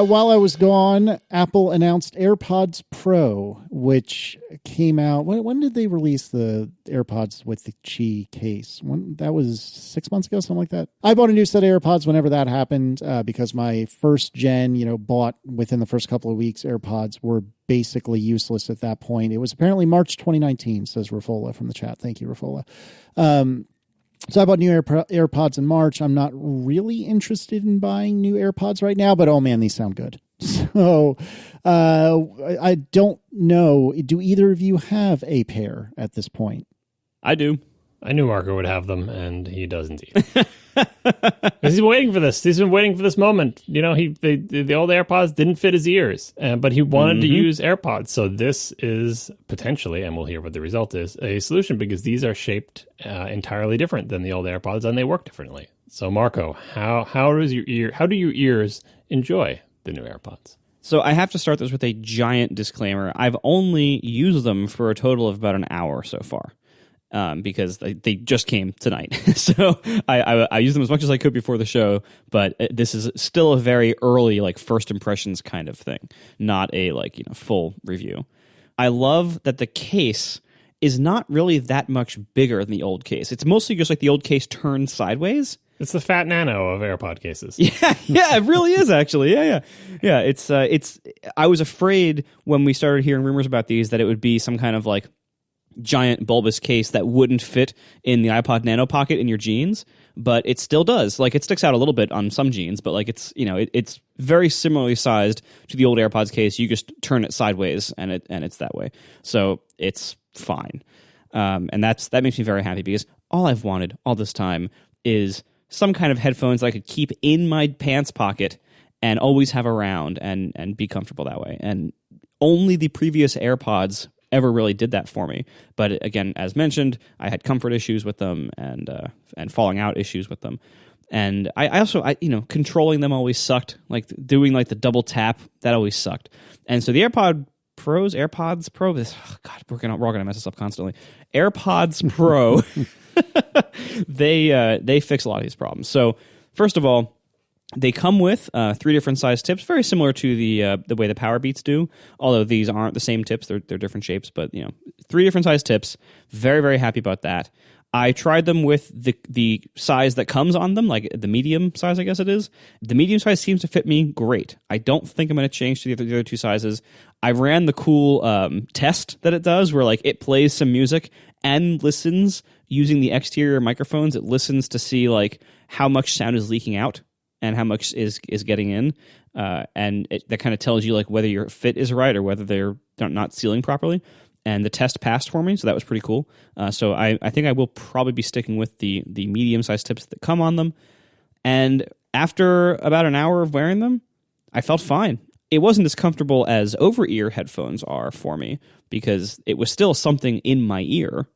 While I was gone, Apple announced AirPods Pro, which came out. When did they release the AirPods with the Qi case? That was 6 months ago, something like that. I bought a new set of AirPods whenever that happened because my first gen, bought within the first couple of weeks, AirPods were basically useless at that point. It was apparently March 2019, says Rafola from the chat. Thank you, Rafola. So I bought new AirPods in March. I'm not really interested in buying new AirPods right now, but oh man, these sound good. So I don't know. Do either of you have a pair at this point? I do. I knew Marco would have them, and he does indeed. He's been waiting for this. He's been waiting for this moment. You know, the old AirPods didn't fit his ears, but he wanted to use AirPods. So this is potentially, and we'll hear what the result is, a solution, because these are shaped entirely different than the old AirPods, and they work differently. So Marco, how do your ears enjoy the new AirPods? So I have to start this with a giant disclaimer. I've only used them for a total of about an hour so far. Because they just came tonight. So I used them as much as I could before the show, but this is still a very early, like, first impressions kind of thing, not a, like, you know, full review. I love that the case is not really that much bigger than the old case. It's mostly just like the old case turned sideways. It's the fat nano of AirPod cases. Yeah, it really is, actually. Yeah. It's I was afraid when we started hearing rumors about these that it would be some kind of, like, giant bulbous case that wouldn't fit in the iPod Nano pocket in your jeans, but it still does. Like, it sticks out a little bit on some jeans, but, like, it's, you know, it's very similarly sized to the old AirPods case. You just turn it sideways and it's that way. So it's fine. And that makes me very happy, because all I've wanted all this time is some kind of headphones that I could keep in my pants pocket and always have around and be comfortable that way. And only the previous AirPods ever really did that for me. But again, as mentioned, I had comfort issues with them and falling out issues with them. And I also, you know, controlling them always sucked. Like, doing, like, the double tap, that always sucked. And so the AirPods Pro, God, we're all gonna mess this up constantly. AirPods Pro, they fix a lot of these problems. So first of all, they come with 3 different size tips, very similar to the way the Power Beats do. Although these aren't the same tips; they're different shapes. But, you know, 3 different size tips. Very, very happy about that. I tried them with the size that comes on them, like the medium size, I guess it is. The medium size seems to fit me great. I don't think I'm going to change to the other 2 sizes. I ran the cool test that it does, where, like, it plays some music and listens using the exterior microphones. It listens to see, like, how much sound is leaking out and how much is getting in, and that kind of tells you, like, whether your fit is right or whether they're not sealing properly. And the test passed for me, so that was pretty cool. So I think I will probably be sticking with the medium-sized tips that come on them. And after about an hour of wearing them, I felt fine. It wasn't as comfortable as over-ear headphones are for me, because it was still something in my ear.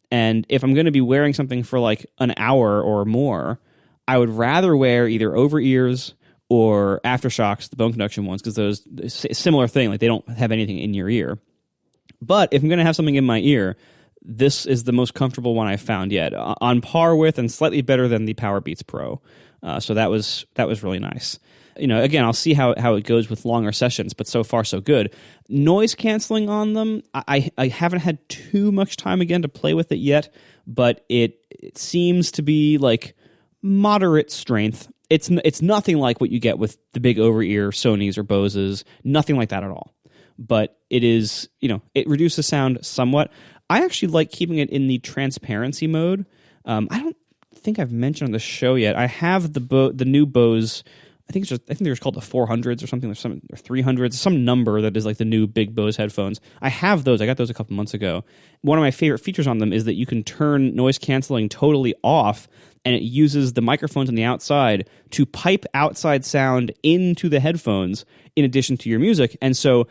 And if I'm going to be wearing something for, like, an hour or more, I would rather wear either over-ears or Aftershocks, the bone conduction ones, because those, similar thing, like, they don't have anything in your ear. But if I'm going to have something in my ear, this is the most comfortable one I've found yet, on par with and slightly better than the Power Beats Pro. So that was really nice. You know, again, I'll see how it goes with longer sessions, but so far so good. Noise canceling on them, I haven't had too much time again to play with it yet, but it seems to be, like, moderate strength. It's nothing like what you get with the big over-ear Sonys or Boses, nothing like that at all. But it is, you know, it reduces sound somewhat. I actually like keeping it in the transparency mode. I don't think I've mentioned on the show yet. I have the new Bose. I think they're called the 400s or something, or 300s, some number that is like the new big Bose headphones. I have those. I got those a couple months ago. One of my favorite features on them is that you can turn noise canceling totally off, and it uses the microphones on the outside to pipe outside sound into the headphones in addition to your music. And so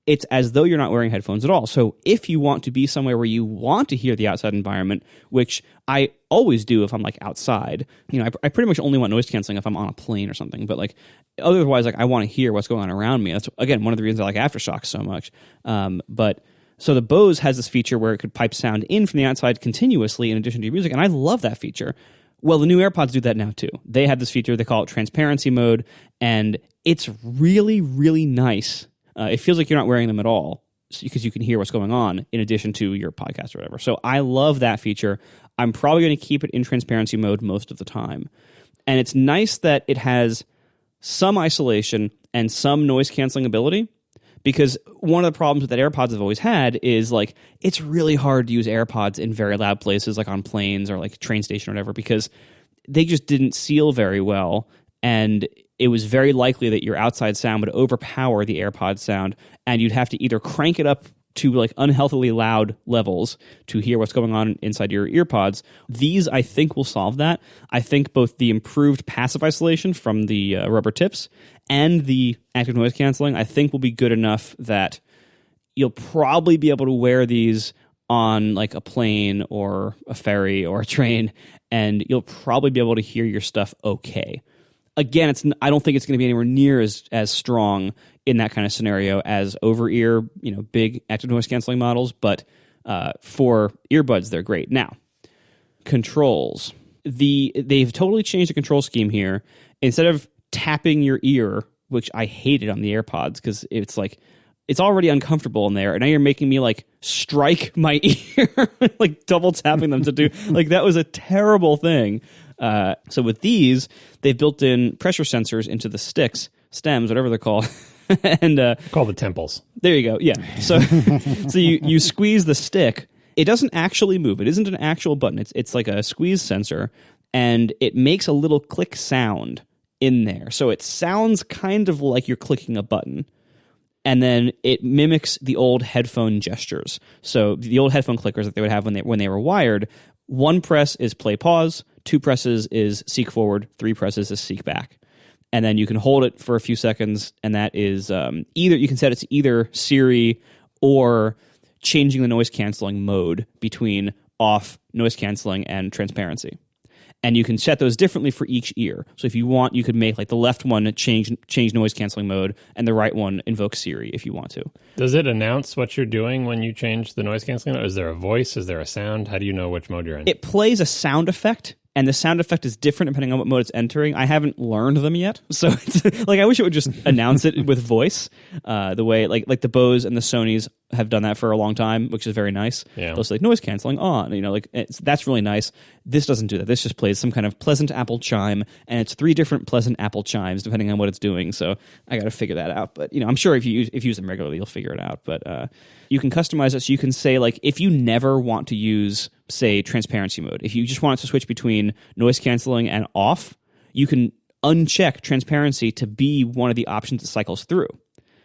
it's as though you're not wearing headphones at all. So if you want to be somewhere where you want to hear the outside environment, which I always do if I'm, like, outside, you know, I pretty much only want noise canceling if I'm on a plane or something. But, like, otherwise, like, I want to hear what's going on around me. That's, again, one of the reasons I like Aftershocks so much. But so the Bose has this feature where it could pipe sound in from the outside continuously in addition to your music, and I love that feature. Well, the new AirPods do that now too. They have this feature, they call it transparency mode, and it's really, really nice. It feels like you're not wearing them at all, because you can hear what's going on in addition to your podcast or whatever. So I love that feature. I'm probably going to keep it in transparency mode most of the time. And it's nice that it has some isolation and some noise canceling ability, because one of the problems that AirPods have always had is, like, it's really hard to use AirPods in very loud places, like on planes or, like, train station or whatever, because they just didn't seal very well. And it was very likely that your outside sound would overpower the AirPods sound, and you'd have to either crank it up to like unhealthily loud levels to hear what's going on inside your earpods. These, I think, will solve that. I think both the improved passive isolation from the rubber tips and the active noise canceling, I think, will be good enough that you'll probably be able to wear these on like a plane or a ferry or a train, and you'll probably be able to hear your stuff okay. Again, I don't think it's going to be anywhere near as strong in that kind of scenario as over-ear, big active noise canceling models, but for earbuds, they're great. Now, controls. They've totally changed the control scheme here. Instead of tapping your ear, which I hated on the AirPods because it's like, it's already uncomfortable in there, and now you're making me like strike my ear, like double tapping them to do, like that was a terrible thing. So with these, they've built in pressure sensors into the sticks, stems, whatever they're called. And called the temples. There you go. Yeah. So you squeeze the stick. It doesn't actually move. It isn't an actual button. It's like a squeeze sensor, and it makes a little click sound in there. So it sounds kind of like you're clicking a button. And then it mimics the old headphone gestures. So the old headphone clickers that they would have when they were wired, one press is play pause, two presses is seek forward, three presses is seek back. And then you can hold it for a few seconds, and that is either you can set it to either Siri or changing the noise canceling mode between off, noise canceling, and transparency. And you can set those differently for each ear. So if you want, you could make like the left one change noise canceling mode, and the right one invoke Siri if you want to. Does it announce what you're doing when you change the noise canceling? Is there a voice? Is there a sound? How do you know which mode you're in? It plays a sound effect, and the sound effect is different depending on what mode it's entering. I haven't learned them yet, so it's like I wish it would just announce it with voice, the way like the Bose and the Sonys have done that for a long time, which is very nice. Yeah. Those like noise canceling on, that's really nice. This doesn't do that. This just plays some kind of pleasant Apple chime, and it's 3 different pleasant Apple chimes depending on what it's doing. So I got to figure that out. But I'm sure if you use them regularly, you'll figure it out. But you can customize it so you can say like if you never want to use, say, transparency mode, if you just want to switch between noise canceling and off, you can uncheck transparency to be one of the options that cycles through.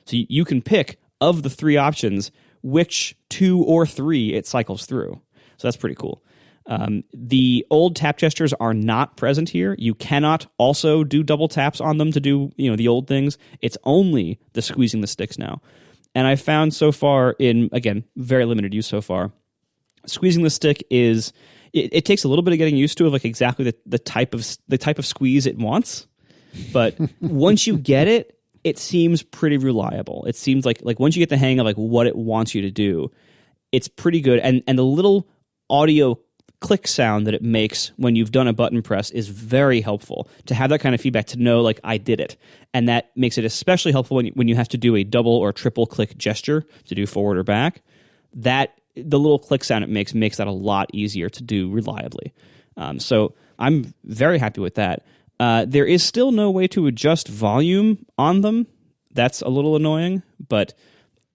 So you can pick of the 3 options which 2 or 3 it cycles through. So that's pretty cool. The old tap gestures are not present here. You cannot also do double taps on them to do the old things. It's only the squeezing the sticks now. And I found so far in, again, very limited use so far, squeezing the stick is it takes a little bit of getting used to of like exactly the type of squeeze it wants. But once you get it, it seems pretty reliable. It seems like once you get the hang of like what it wants you to do, it's pretty good. And the little audio click sound that it makes when you've done a button press is very helpful to have that kind of feedback, to know like I did it. And that makes it especially helpful when you have to do a double or triple click gesture to do forward or back. That the little click sound it makes that a lot easier to do reliably. So I'm very happy with that. There is still no way to adjust volume on them. That's a little annoying, but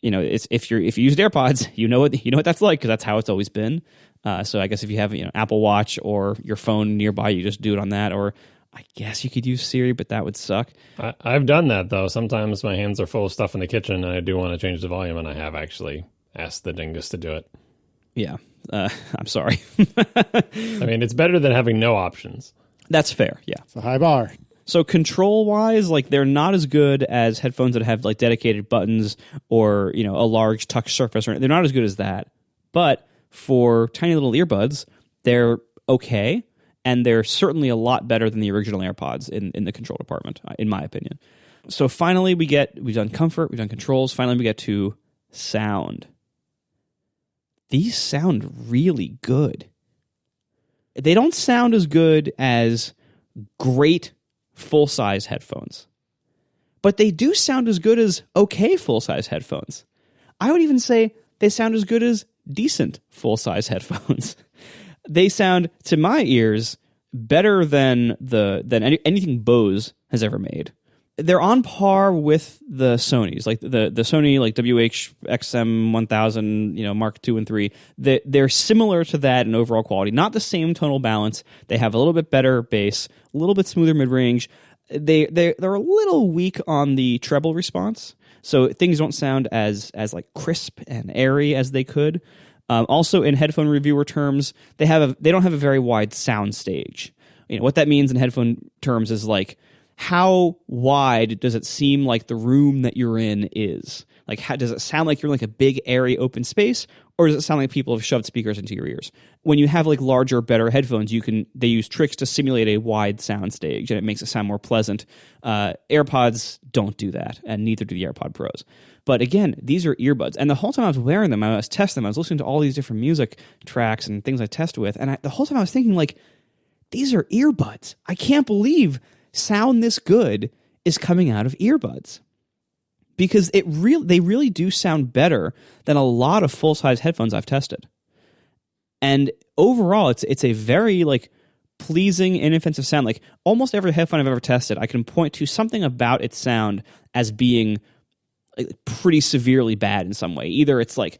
it's if you used AirPods, you know what that's like, because that's how it's always been. So I guess if you have Apple Watch or your phone nearby, you just do it on that. Or I guess you could use Siri, but that would suck. I've done that though. Sometimes my hands are full of stuff in the kitchen, and I do want to change the volume, and I have actually asked the dingus to do it. Yeah, I'm sorry. I mean, it's better than having no options. That's fair. Yeah, it's a high bar. So control-wise, like they're not as good as headphones that have like dedicated buttons or a large touch surface. They're not as good as that. But for tiny little earbuds, they're okay, and they're certainly a lot better than the original AirPods in the control department, in my opinion. So finally, we've done comfort, we've done controls. Finally, we get to sound. These sound really good. They don't sound as good as great full-size headphones, but they do sound as good as okay full-size headphones. I would even say they sound as good as decent full-size headphones. They sound, to my ears, better than anything Bose has ever made. They're on par with the Sonys, like the Sony like WH-XM1000, Mark II and III. They're similar to that in overall quality. Not the same tonal balance. They have a little bit better bass, a little bit smoother mid-range. they're a little weak on the treble response, so things don't sound as like crisp and airy as they could. Also, in headphone reviewer terms, they don't have a very wide sound stage. What that means in headphone terms is like, how wide does it seem like the room that you're in is? Like, how does it sound like you're in like a big airy open space, or does it sound like people have shoved speakers into your ears? When you have like larger, better headphones, they use tricks to simulate a wide sound stage, and it makes it sound more pleasant. AirPods don't do that, and neither do the AirPod Pros. But again, these are earbuds, and the whole time I was wearing them, I was testing them, I was listening to all these different music tracks and things I test with, and the whole time I was thinking, like, these are earbuds. I can't believe sound this good is coming out of earbuds. Because they really do sound better than a lot of full-size headphones I've tested. And overall, it's a very like pleasing, inoffensive sound. Like almost every headphone I've ever tested, I can point to something about its sound as being like, pretty severely bad in some way. Either it's like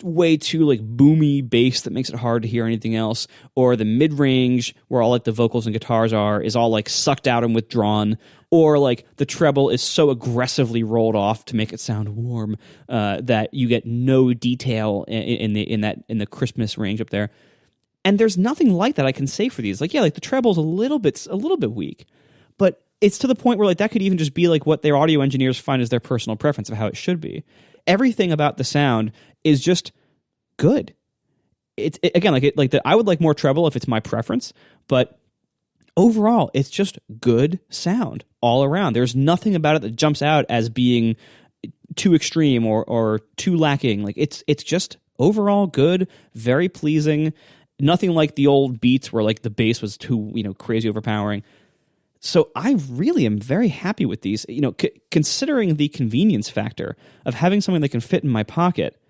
way too like boomy bass that makes it hard to hear anything else, or the mid-range where all like the vocals and guitars is all like sucked out and withdrawn, or like the treble is so aggressively rolled off to make it sound warm that you get no detail in the crispness range up there. And there's nothing like that I can say for these. Like, yeah, like the treble's a little bit weak, but it's to the point where like that could even just be like what their audio engineers find as their personal preference of how it should be. Everything about the sound is just good. I would like more treble if it's my preference, but overall, it's just good sound all around. There's nothing about it that jumps out as being too extreme or too lacking. Like it's just overall good, very pleasing. Nothing like the old Beats where like the bass was too crazy overpowering. So I really am very happy with these. Considering the convenience factor of having something that can fit in my pocket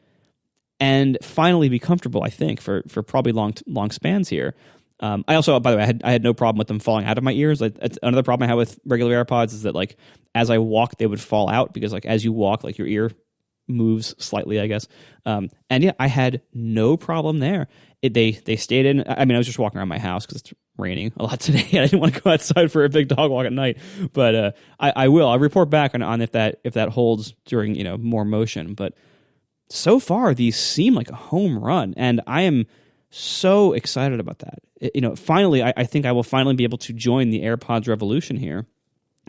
and finally be comfortable, I think for probably long spans here. I also, by the way, I had no problem with them falling out of my ears. That's another problem I have with regular AirPods is that like as I walk, they would fall out because like as you walk, like your ear moves slightly, I guess. And yeah, I had no problem there. They stayed in. I mean, I was just walking around my house because it's raining a lot today, and I didn't want to go outside for a big dog walk at night. But I will. I'll report back on if that holds during more motion. But so far, these seem like a home run, and I am so excited about that. Finally, I think I will finally be able to join the AirPods revolution here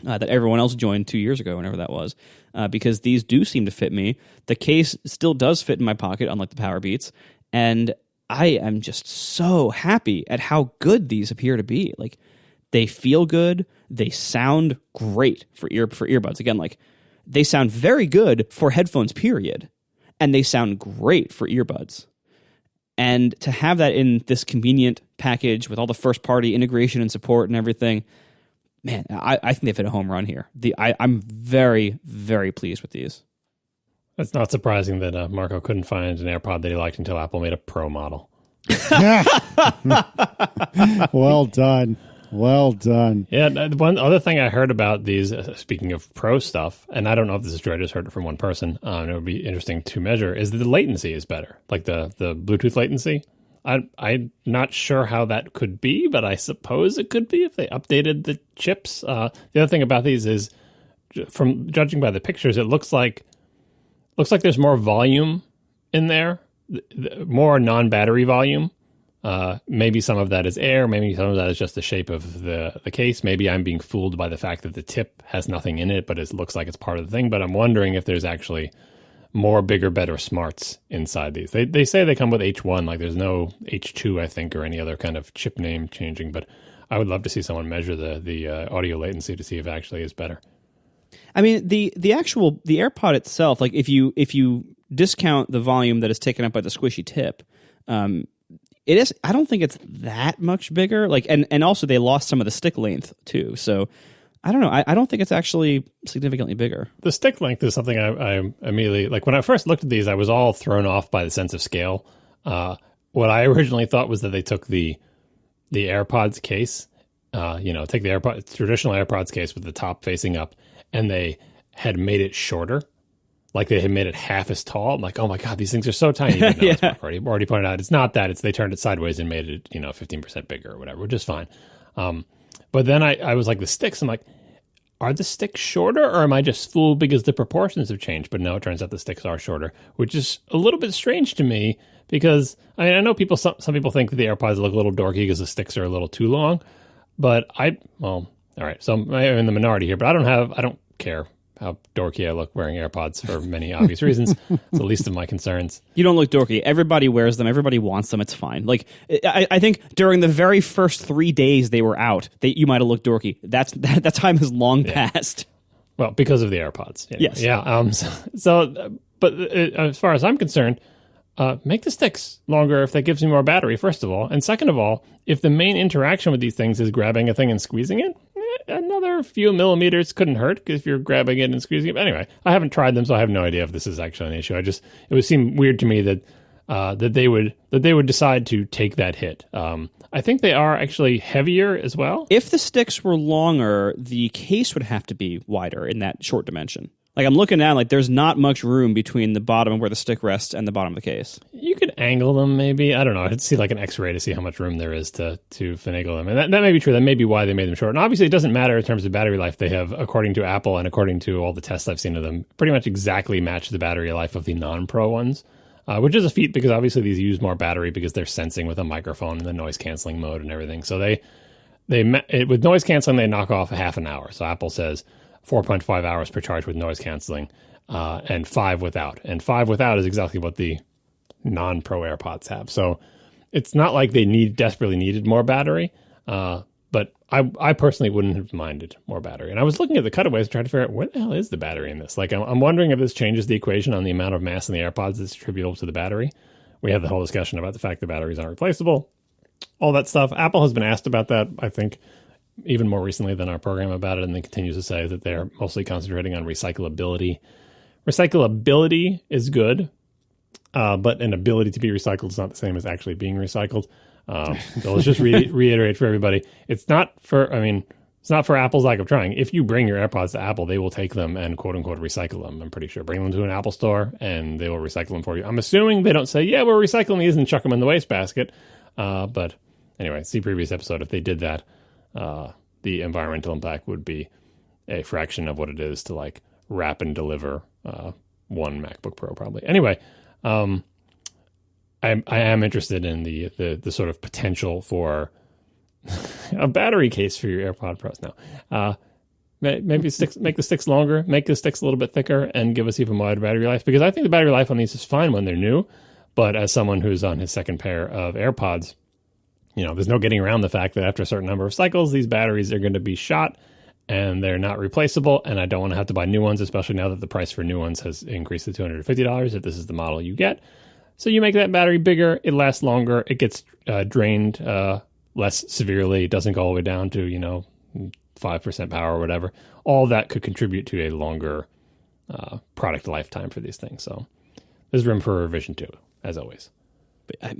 that everyone else joined 2 years ago, whenever that was, because these do seem to fit me. The case still does fit in my pocket, unlike the Power Beats, and I am just so happy at how good these appear to be. Like, they feel good, they sound great for earbuds. Again, like, they sound very good for headphones, period, and they sound great for earbuds. And to have that in this convenient package with all the first-party integration and support and everything, man, I think they've hit a home run here. I'm very, very pleased with these. It's not surprising that Marco couldn't find an AirPod that he liked until Apple made a Pro model. Well done. Well done. Yeah, one other thing I heard about these, speaking of Pro stuff, and I don't know if this is true, I just heard it from one person, and it would be interesting to measure, is that the latency is better, like the Bluetooth latency. I'm not sure how that could be, but I suppose it could be if they updated the chips. The other thing about these is, from judging by the pictures, it looks like there's more volume in there, more non-battery volume. Maybe some of that is air. Maybe some of that is just the shape of the case. Maybe I'm being fooled by the fact that the tip has nothing in it, but it looks like it's part of the thing. But I'm wondering if there's actually more, bigger, better smarts inside these. They say they come with H1, like there's no H2, I think, or any other kind of chip name changing. But I would love to see someone measure the audio latency to see if it actually is better. I mean, the AirPod itself, like if you discount the volume that is taken up by the squishy tip, it is. I don't think it's that much bigger. Like, and also they lost some of the stick length too. So I don't know. I don't think it's actually significantly bigger. The stick length is something I immediately, like when I first looked at these, I was all thrown off by the sense of scale. What I originally thought was that they took the AirPods case, take the traditional AirPods case with the top facing up, and they had made it shorter. Like they had made it half as tall. I'm like, oh my God, these things are so tiny. Yeah. Already pointed out, it's not that. It's they turned it sideways and made it, 15% bigger or whatever, which is fine. But then I was like, the sticks, I'm like, are the sticks shorter, or am I just fooled because the proportions have changed? But no, it turns out the sticks are shorter, which is a little bit strange to me because, I mean, I know some people think that the AirPods look a little dorky because the sticks are a little too long, but all right, so I'm in the minority here, but I don't care how dorky I look wearing AirPods for many obvious reasons. It's the least of my concerns. You don't look dorky. Everybody wears them. Everybody wants them. It's fine. Like, I think during the very first 3 days they were out, you might have looked dorky. That time has long passed. Well, because of the AirPods. Anyway. Yes. Yeah. But as far as I'm concerned, make the sticks longer if that gives me more battery, first of all. And second of all, if the main interaction with these things is grabbing a thing and squeezing it, another few millimeters couldn't hurt if you're grabbing it and squeezing it. But anyway, I haven't tried them, so I have no idea if this is actually an issue. It would seem weird to me that they would decide to take that hit. I think they are actually heavier as well. If the sticks were longer, the case would have to be wider in that short dimension. Like, I'm looking down, like, there's not much room between the bottom of where the stick rests and the bottom of the case. You could angle them, maybe. I don't know. I'd see, like, an X-ray to see how much room there is to finagle them. And that may be true. That may be why they made them short. And obviously, it doesn't matter in terms of battery life. They have, according to Apple and according to all the tests I've seen of them, pretty much exactly match the battery life of the non-Pro ones, which is a feat because obviously these use more battery because they're sensing with a microphone and the noise-canceling mode and everything. So with noise-canceling, they knock off a half an hour. So Apple says 4.5 hours per charge with noise canceling, and 5 without. And 5 without is exactly what the non-Pro AirPods have. So it's not like they desperately needed more battery, but I personally wouldn't have minded more battery. And I was looking at the cutaways trying to figure out where the hell is the battery in this? Like, I'm wondering if this changes the equation on the amount of mass in the AirPods that's attributable to the battery. We had the whole discussion about the fact the batteries aren't replaceable, all that stuff. Apple has been asked about that, I think, even more recently than our program about it, and then continues to say that they're mostly concentrating on recyclability. Recyclability is good, but an ability to be recycled is not the same as actually being recycled. So let's just reiterate for everybody. It's not for Apple's lack of trying. If you bring your AirPods to Apple, they will take them and quote unquote recycle them. I'm pretty sure. Bring them to an Apple store and they will recycle them for you. I'm assuming they don't say, yeah, we're recycling these and chuck them in the wastebasket. But anyway, see previous episode. If they did that, the environmental impact would be a fraction of what it is to like wrap and deliver one MacBook Pro probably. Anyway, I am interested in the sort of potential for a battery case for your AirPod Pros now. Maybe make the sticks longer, make the sticks a little bit thicker, and give us even wider battery life, because I think the battery life on these is fine when they're new, but as someone who's on his second pair of AirPods, there's no getting around the fact that after a certain number of cycles, these batteries are going to be shot and they're not replaceable. And I don't want to have to buy new ones, especially now that the price for new ones has increased to $250 if this is the model you get. So you make that battery bigger, it lasts longer, it gets drained less severely, it doesn't go all the way down to, 5% power or whatever. All that could contribute to a longer product lifetime for these things. So there's room for revision too, as always.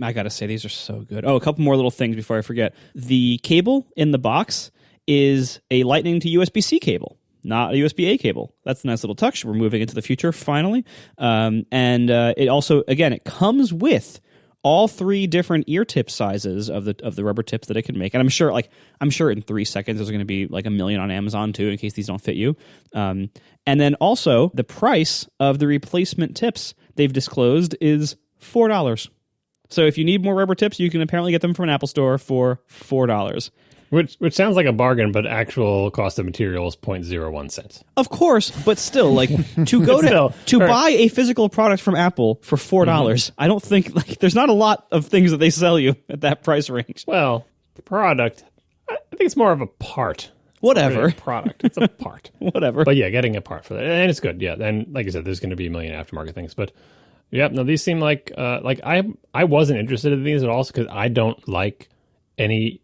I got to say, these are so good. Oh, a couple more little things before I forget. The cable in the box is a Lightning to USB-C cable, not a USB-A cable. That's a nice little touch. We're moving into the future, finally. And it also, again, it comes with all 3 different ear tip sizes of the rubber tips that it can make. And I'm sure in 3 seconds there's going to be like a million on Amazon too, in case these don't fit you. And then also the price of the replacement tips they've disclosed is $4. So if you need more rubber tips, you can apparently get them from an Apple store for $4. Which sounds like a bargain, but actual cost of material is 0.01 cents. Of course, but still, like to buy a physical product from Apple for $4, I don't think there's not a lot of things that they sell you at that price range. Well, product, I think it's more of a part. Whatever. Product. It's a part. Whatever. But yeah, getting a part for that. And it's good. Yeah. And like I said, there's going to be a million aftermarket things, but yeah, no, these seem like I wasn't interested in these at all because I don't like any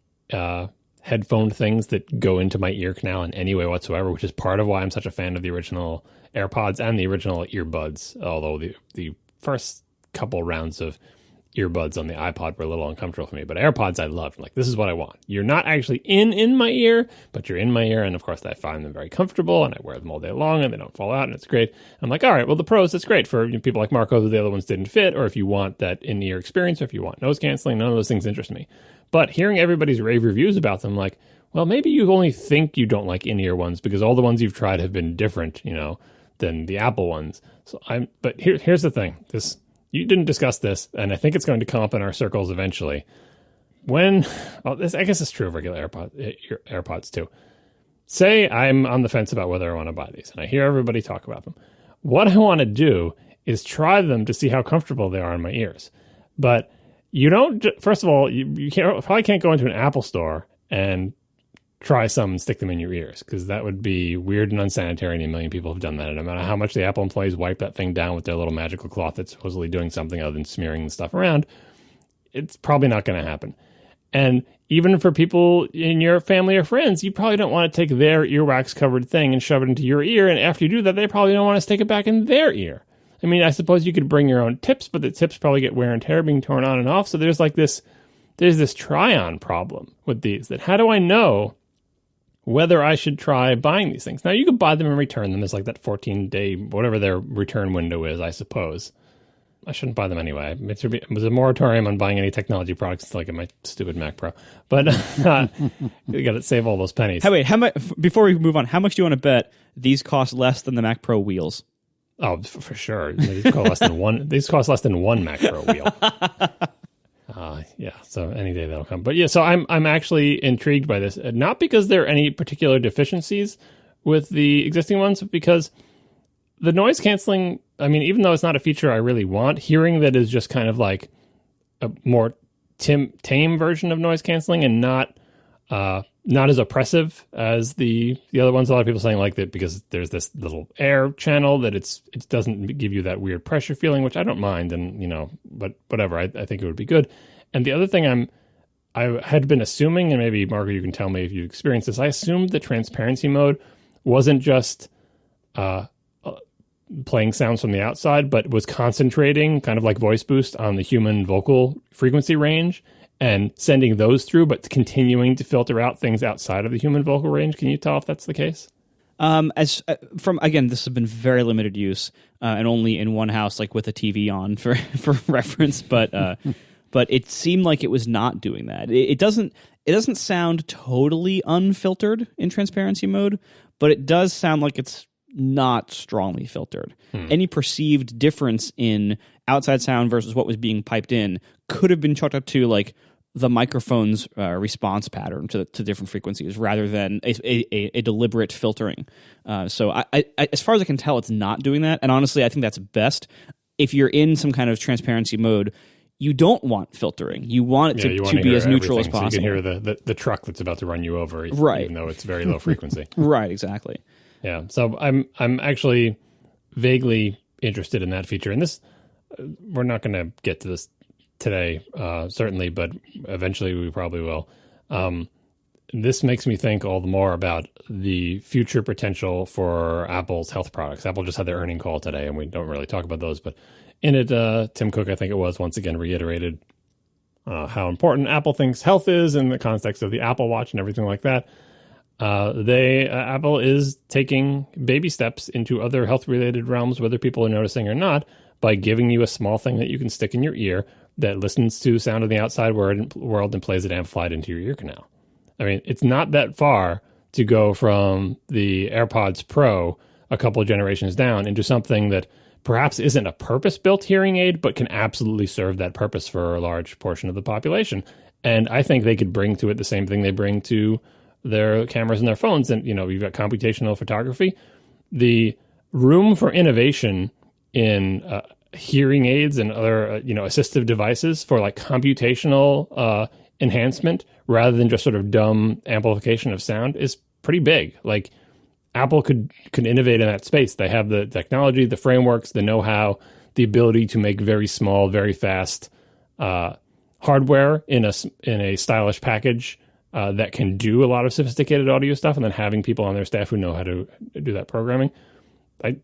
headphone things that go into my ear canal in any way whatsoever, which is part of why I'm such a fan of the original AirPods and the original earbuds, although the first couple rounds of earbuds on the iPod were a little uncomfortable for me. But AirPods I loved. Like, this is what I want. You're not actually in my ear, but you're in my ear. And of course, I find them very comfortable and I wear them all day long and they don't fall out and it's great. I'm like, all right, well, the Pros, that's great for people like Marco who the other ones didn't fit, or if you want that in-ear experience, or if you want noise canceling, none of those things interest me. But hearing everybody's rave reviews about them, like, well, maybe you only think you don't like in-ear ones because all the ones you've tried have been different, than the Apple ones. But here's the thing. You didn't discuss this, and I think it's going to come up in our circles eventually. I guess it's true of regular AirPods too. Say I'm on the fence about whether I want to buy these, and I hear everybody talk about them. What I want to do is try them to see how comfortable they are in my ears. But you don't. First of all, you probably can't go into an Apple store and try some and stick them in your ears, because that would be weird and unsanitary, and a million people have done that. And no matter how much the Apple employees wipe that thing down with their little magical cloth that's supposedly doing something other than smearing the stuff around, it's probably not going to happen. And even for people in your family or friends, you probably don't want to take their earwax covered thing and shove it into your ear, and after you do that, they probably don't want to stick it back in their ear. I mean, I suppose you could bring your own tips, but the tips probably get wear and tear being torn on and off. So there's this try-on problem with these, that how do I know whether I should try buying these things? Now, you could buy them and return them. There's like that 14-day, whatever their return window is, I suppose. I shouldn't buy them anyway. It was a moratorium on buying any technology products like my stupid Mac Pro. But you got to save all those pennies. Hey, wait, before we move on, how much do you want to bet these cost less than the Mac Pro wheels? Oh, for sure. These cost less than one. These cost less than one Mac Pro wheel. Yeah, so any day that'll come. But yeah, so I'm actually intrigued by this, not because there are any particular deficiencies with the existing ones, but because the noise canceling, I mean, even though it's not a feature I really want, hearing that is just kind of like a more tame version of noise canceling, and not as oppressive as the other ones. A lot of people saying like that because there's this little air channel that it doesn't give you that weird pressure feeling, which I don't mind, and but whatever, I think it would be good. And the other thing I had been assuming, and maybe Marco, you can tell me if you experienced this, I assumed the transparency mode wasn't just playing sounds from the outside, but was concentrating kind of like voice boost on the human vocal frequency range and sending those through, but continuing to filter out things outside of the human vocal range. Can you tell if that's the case? Again, this has been very limited use and only in one house, like with a TV on for reference, but it seemed like it was not doing that. It doesn't sound totally unfiltered in transparency mode, but it does sound like it's not strongly filtered. Any perceived difference in outside sound versus what was being piped in could have been chalked up to like the microphone's response pattern to different frequencies rather than a deliberate filtering. So I, as far as I can tell, it's not doing that. And honestly, I think that's best. If you're in some kind of transparency mode, you don't want filtering. You want it to be as neutral as possible. So you can hear the truck that's about to run you over, right, even though it's very low frequency. Right, exactly. Yeah, so I'm actually vaguely interested in that feature. And this, we're not going to get to this today, certainly, but eventually we probably will. This makes me think all the more about the future potential for Apple's health products. Apple just had their earnings call today, and we don't really talk about those. But in it, Tim Cook, I think it was, once again reiterated how important Apple thinks health is in the context of the Apple Watch and everything like that. Apple is taking baby steps into other health-related realms, whether people are noticing or not, by giving you a small thing that you can stick in your ear that listens to sound in the outside world and plays it amplified into your ear canal. I mean, it's not that far to go from the AirPods Pro a couple of generations down into something that perhaps isn't a purpose-built hearing aid, but can absolutely serve that purpose for a large portion of the population. And I think they could bring to it the same thing they bring to their cameras and their phones. And, you've got computational photography. The room for innovation in hearing aids and other, assistive devices for like computational enhancement rather than just sort of dumb amplification of sound is pretty big. Like Apple could innovate in that space. They have the technology, the frameworks, the know-how, the ability to make very small, very fast hardware in a stylish package that can do a lot of sophisticated audio stuff, and then having people on their staff who know how to do that programming. I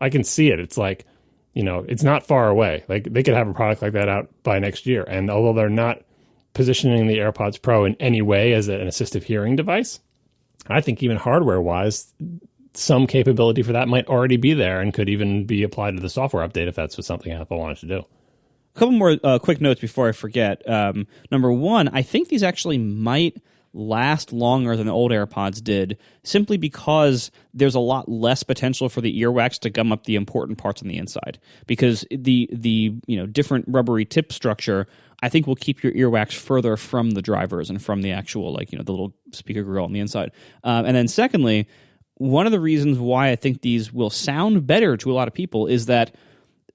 can see it. It's like, it's not far away. Like they could have a product like that out by next year. And although they're not positioning the AirPods Pro in any way as an assistive hearing device, I think even hardware-wise, some capability for that might already be there and could even be applied to the software update if that's something Apple wanted to do. A couple more quick notes before I forget. Number one, I think these actually might last longer than the old AirPods did, simply because there's a lot less potential for the earwax to gum up the important parts on the inside. Because the different rubbery tip structure, I think, will keep your earwax further from the drivers and from the actual the little speaker grill on the inside. And then secondly, one of the reasons why I think these will sound better to a lot of people is that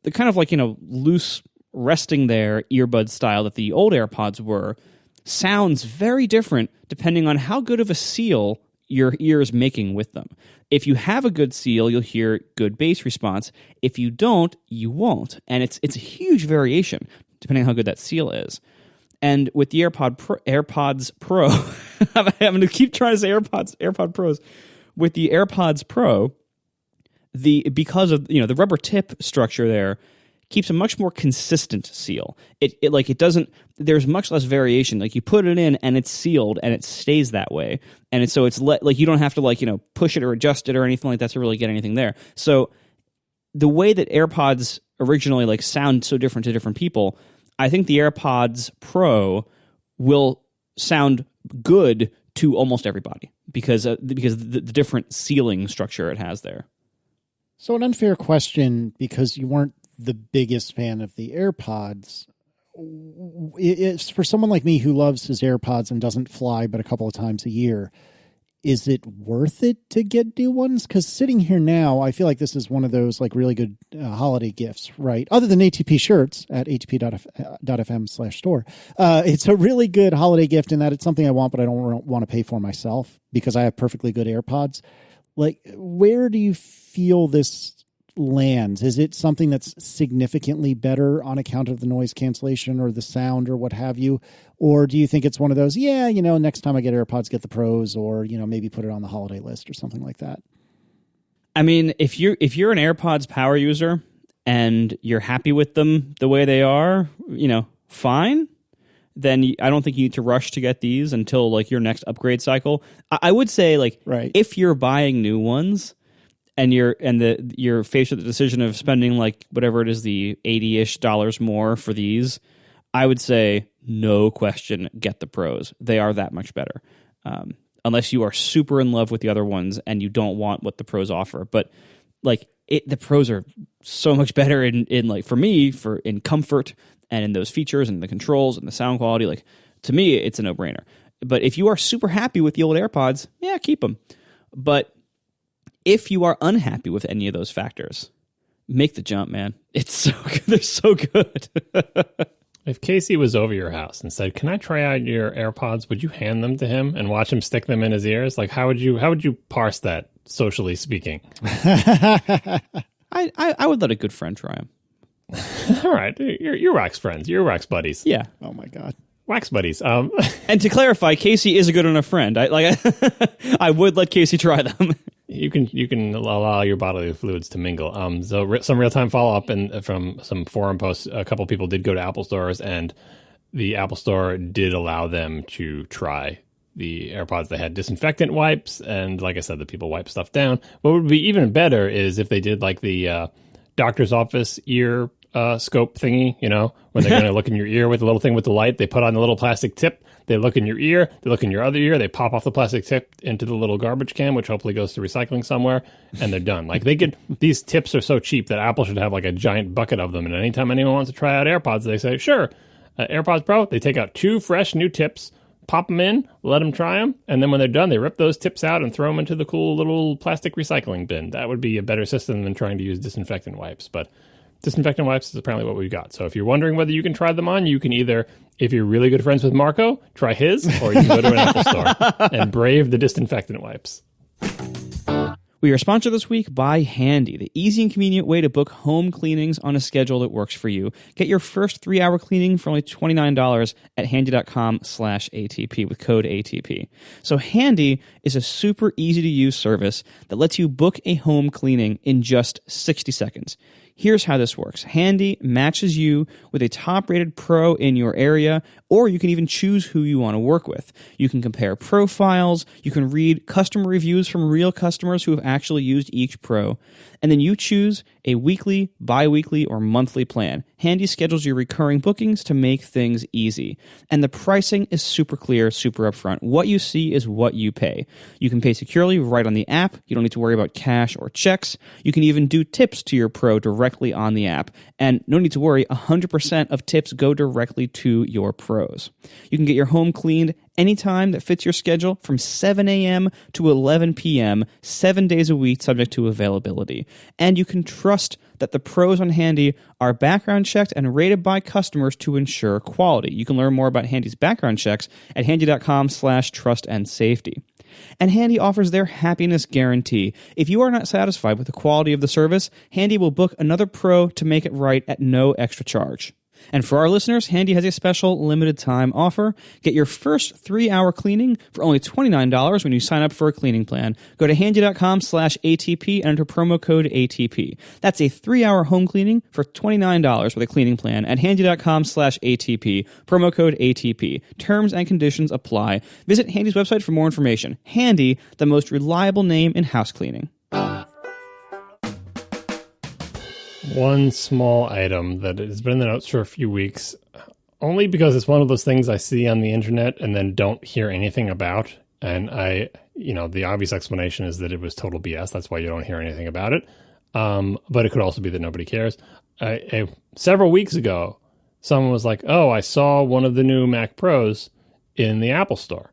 the kind of loose resting there earbud style that the old AirPods were sounds very different depending on how good of a seal your ear is making with them. If you have a good seal, you'll hear good bass response. If you don't, you won't. And it's a huge variation depending on how good that seal is. And with the AirPods Pro, I'm going to keep trying to say AirPod Pros. With the AirPods Pro, because of the rubber tip structure there keeps a much more consistent seal. It doesn't. There's much less variation. Like, you put it in and it's sealed and it stays that way. And it's you don't have to push it or adjust it or anything like that to really get anything there. So the way that AirPods originally sound so different to different people, I think the AirPods Pro will sound good to almost everybody because the different sealing structure it has there. So an unfair question, because you weren't the biggest fan of the AirPods. It's for someone like me who loves his AirPods and doesn't fly but a couple of times a year. Is it worth it to get new ones? Because sitting here now, I feel like this is one of those really good holiday gifts, right? Other than ATP shirts at atp.fm/store. It's a really good holiday gift in that it's something I want, but I don't want to pay for myself because I have perfectly good AirPods. Where do you feel this lands? Is it something that's significantly better on account of the noise cancellation or the sound or what have you? Or do you think it's one of those, next time I get AirPods, get the Pros, or, maybe put it on the holiday list or something like that? I mean, if you're an AirPods power user and you're happy with them the way they are, fine. Then I don't think you need to rush to get these until your next upgrade cycle. I would say right. If you're buying new ones and you're faced with the decision of spending whatever it is, the $80-ish more for these, I would say no question, get the Pros. They are that much better. Unless you are super in love with the other ones and you don't want what the Pros offer. But the Pros are so much better in for me, in comfort and in those features and the controls and the sound quality. To me, it's a no-brainer. But if you are super happy with the old AirPods, yeah, keep them. But if you are unhappy with any of those factors, make the jump, man. It's so good. They're so good. If Casey was over your house and said, "Can I try out your AirPods?" would you hand them to him and watch him stick them in his ears? How would you parse that, socially speaking? I would let a good friend try them. All right, you're wax friends, you're wax buddies. Yeah. Oh my God. Wax buddies. And to clarify, Casey is a good enough friend. I would let Casey try them. You can allow your bodily fluids to mingle. So some real time follow up and from some forum posts. A couple people did go to Apple stores, and the Apple store did allow them to try the AirPods. They had disinfectant wipes, and like I said, the people wipe stuff down. What would be even better is if they did the doctor's office ear scope thingy, when they're going to look in your ear with the little thing with the light. They put on the little plastic tip. They look in your ear. They look in your other ear. They pop off the plastic tip into the little garbage can, which hopefully goes to recycling somewhere, and they're done. These tips are so cheap that Apple should have a giant bucket of them. And anytime anyone wants to try out AirPods, they say, sure, AirPods Pro. They take out 2 fresh new tips, pop them in, let them try them, and then when they're done, they rip those tips out and throw them into the cool little plastic recycling bin. That would be a better system than trying to use disinfectant wipes, but disinfectant wipes is apparently what we've got. So if you're wondering whether you can try them on, you can either, if you're really good friends with Marco, try his, or you can go to an Apple store and brave the disinfectant wipes. We are sponsored this week by Handy, the easy and convenient way to book home cleanings on a schedule that works for you. Get your first 3-hour cleaning for only $29 at handy.com/ATP with code ATP. So Handy is a super easy to use service that lets you book a home cleaning in just 60 seconds. Here's how this works. Handy matches you with a top-rated pro in your area, or you can even choose who you want to work with. You can compare profiles, you can read customer reviews from real customers who have actually used each pro, and then you choose a weekly, bi-weekly, or monthly plan. Handy schedules your recurring bookings to make things easy. And the pricing is super clear, super upfront. What you see is what you pay. You can pay securely right on the app. You don't need to worry about cash or checks. You can even do tips to your pro directly on the app. And no need to worry, 100% of tips go directly to your pros. You can get your home cleaned anytime that fits your schedule from 7 a.m. to 11 p.m., 7 days a week, subject to availability. And you can trust that the pros on Handy are background checked and rated by customers to ensure quality. You can learn more about Handy's background checks at handy.com/trust and safety. And Handy offers their happiness guarantee. If you are not satisfied with the quality of the service, Handy will book another pro to make it right at no extra charge. And for our listeners, Handy has a special limited time offer. Get your first 3-hour cleaning for only $29 when you sign up for a cleaning plan. Go to handy.com/ATP and enter promo code ATP. That's a 3-hour home cleaning for $29 with a cleaning plan at handy.com/ATP, promo code ATP. Terms and conditions apply. Visit Handy's website for more information. Handy, the most reliable name in house cleaning. One small item that has been in the notes for a few weeks, only because it's one of those things I see on the internet and then don't hear anything about. And the obvious explanation is that it was total BS. That's why you don't hear anything about it. But it could also be that nobody cares. Several weeks ago, someone was like, "Oh, I saw one of the new Mac Pros in the Apple Store."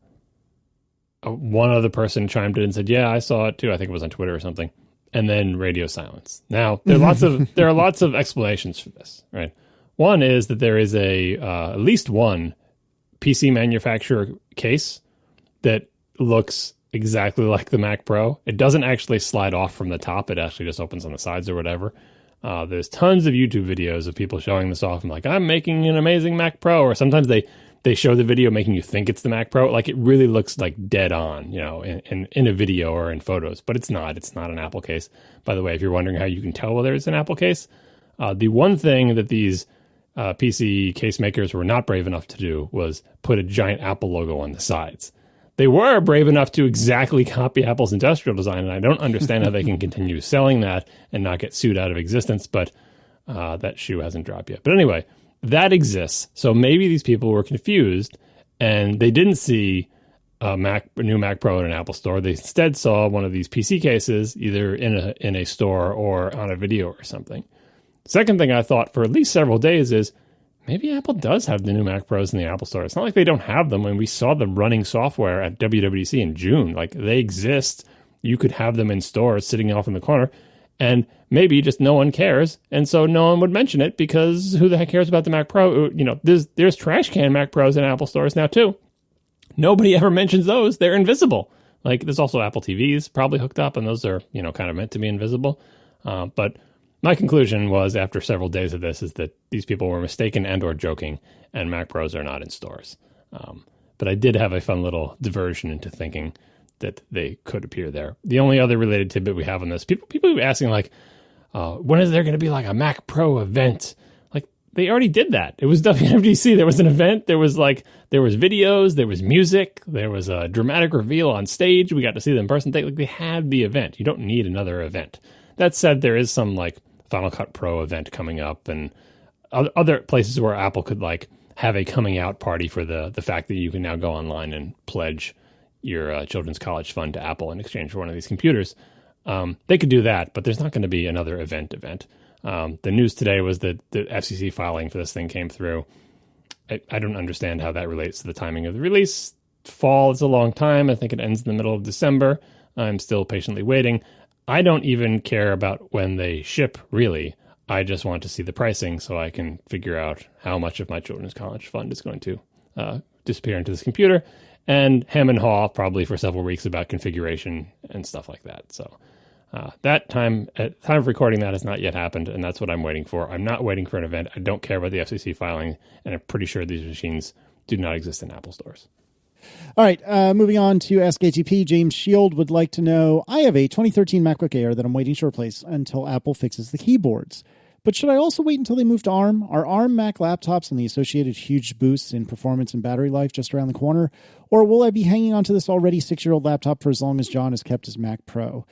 One other person chimed in and said, "Yeah, I saw it too." I think it was on Twitter or something. And then radio silence. Now, there are lots of explanations for this, right? One is that there is at least one PC manufacturer case that looks exactly like the Mac Pro. It doesn't actually slide off from the top. It actually just opens on the sides or whatever. There's tons of YouTube videos of people showing this off and like, "I'm making an amazing Mac Pro," or sometimes they show the video making you think it's the Mac Pro. Like, it really looks like dead on, in a video or in photos, but it's not. It's not an Apple case. By the way, if you're wondering how you can tell whether it's an Apple case, the one thing that these PC case makers were not brave enough to do was put a giant Apple logo on the sides. They were brave enough to exactly copy Apple's industrial design, and I don't understand how they can continue selling that and not get sued out of existence, but that shoe hasn't dropped yet. But anyway, that exists. So maybe these people were confused and they didn't see a new Mac Pro in an Apple store. They instead saw one of these PC cases either in a store or on a video or something. Second thing I thought for at least several days is maybe Apple does have the new Mac Pros in the Apple Store. It's not like they don't have them when we saw them running software at WWDC in June. Like, they exist. You could have them in stores sitting off in the corner. And maybe just no one cares, and so no one would mention it because who the heck cares about the Mac Pro? There's trash can Mac Pros in Apple stores now too. Nobody ever mentions those. They're invisible. Like, there's also Apple TVs probably hooked up, and those are kind of meant to be invisible. But my conclusion was, after several days of this, is that these people were mistaken and or joking, and Mac Pros are not in stores. But I did have a fun little diversion into thinking that they could appear there. The only other related tidbit we have on this, people asking like, when is there going to be like a Mac Pro event? Like, they already did that. It was WWDC. There was an event. There was videos. There was music. There was a dramatic reveal on stage. We got to see them in person. They had the event. You don't need another event. That said, there is some like Final Cut Pro event coming up and other places where Apple could like have a coming out party for the fact that you can now go online and pledge your children's college fund to Apple in exchange for one of these computers. They could do that, but there's not going to be another event. The news today was that the FCC filing for this thing came through. I don't understand how that relates to the timing of the release. Fall is a long time. I think it ends in the middle of December. I'm still patiently waiting. I don't even care about when they ship, really. I just want to see the pricing so I can figure out how much of my children's college fund is going to disappear into this computer. And hem and haw probably for several weeks about configuration and stuff like that. So that time, at time of recording, that has not yet happened, and that's what I'm waiting for. I'm not waiting for an event. I don't care about the FCC filing, and I'm pretty sure these machines do not exist in Apple stores. All right, moving on to Ask ATP. James Shield would like to know, I have a 2013 MacBook Air that I'm waiting to replace until Apple fixes the keyboards. But should I also wait until they move to ARM? Are ARM Mac laptops and the associated huge boosts in performance and battery life just around the corner? Or will I be hanging on to this already 6-year-old laptop for as long as John has kept his Mac Pro?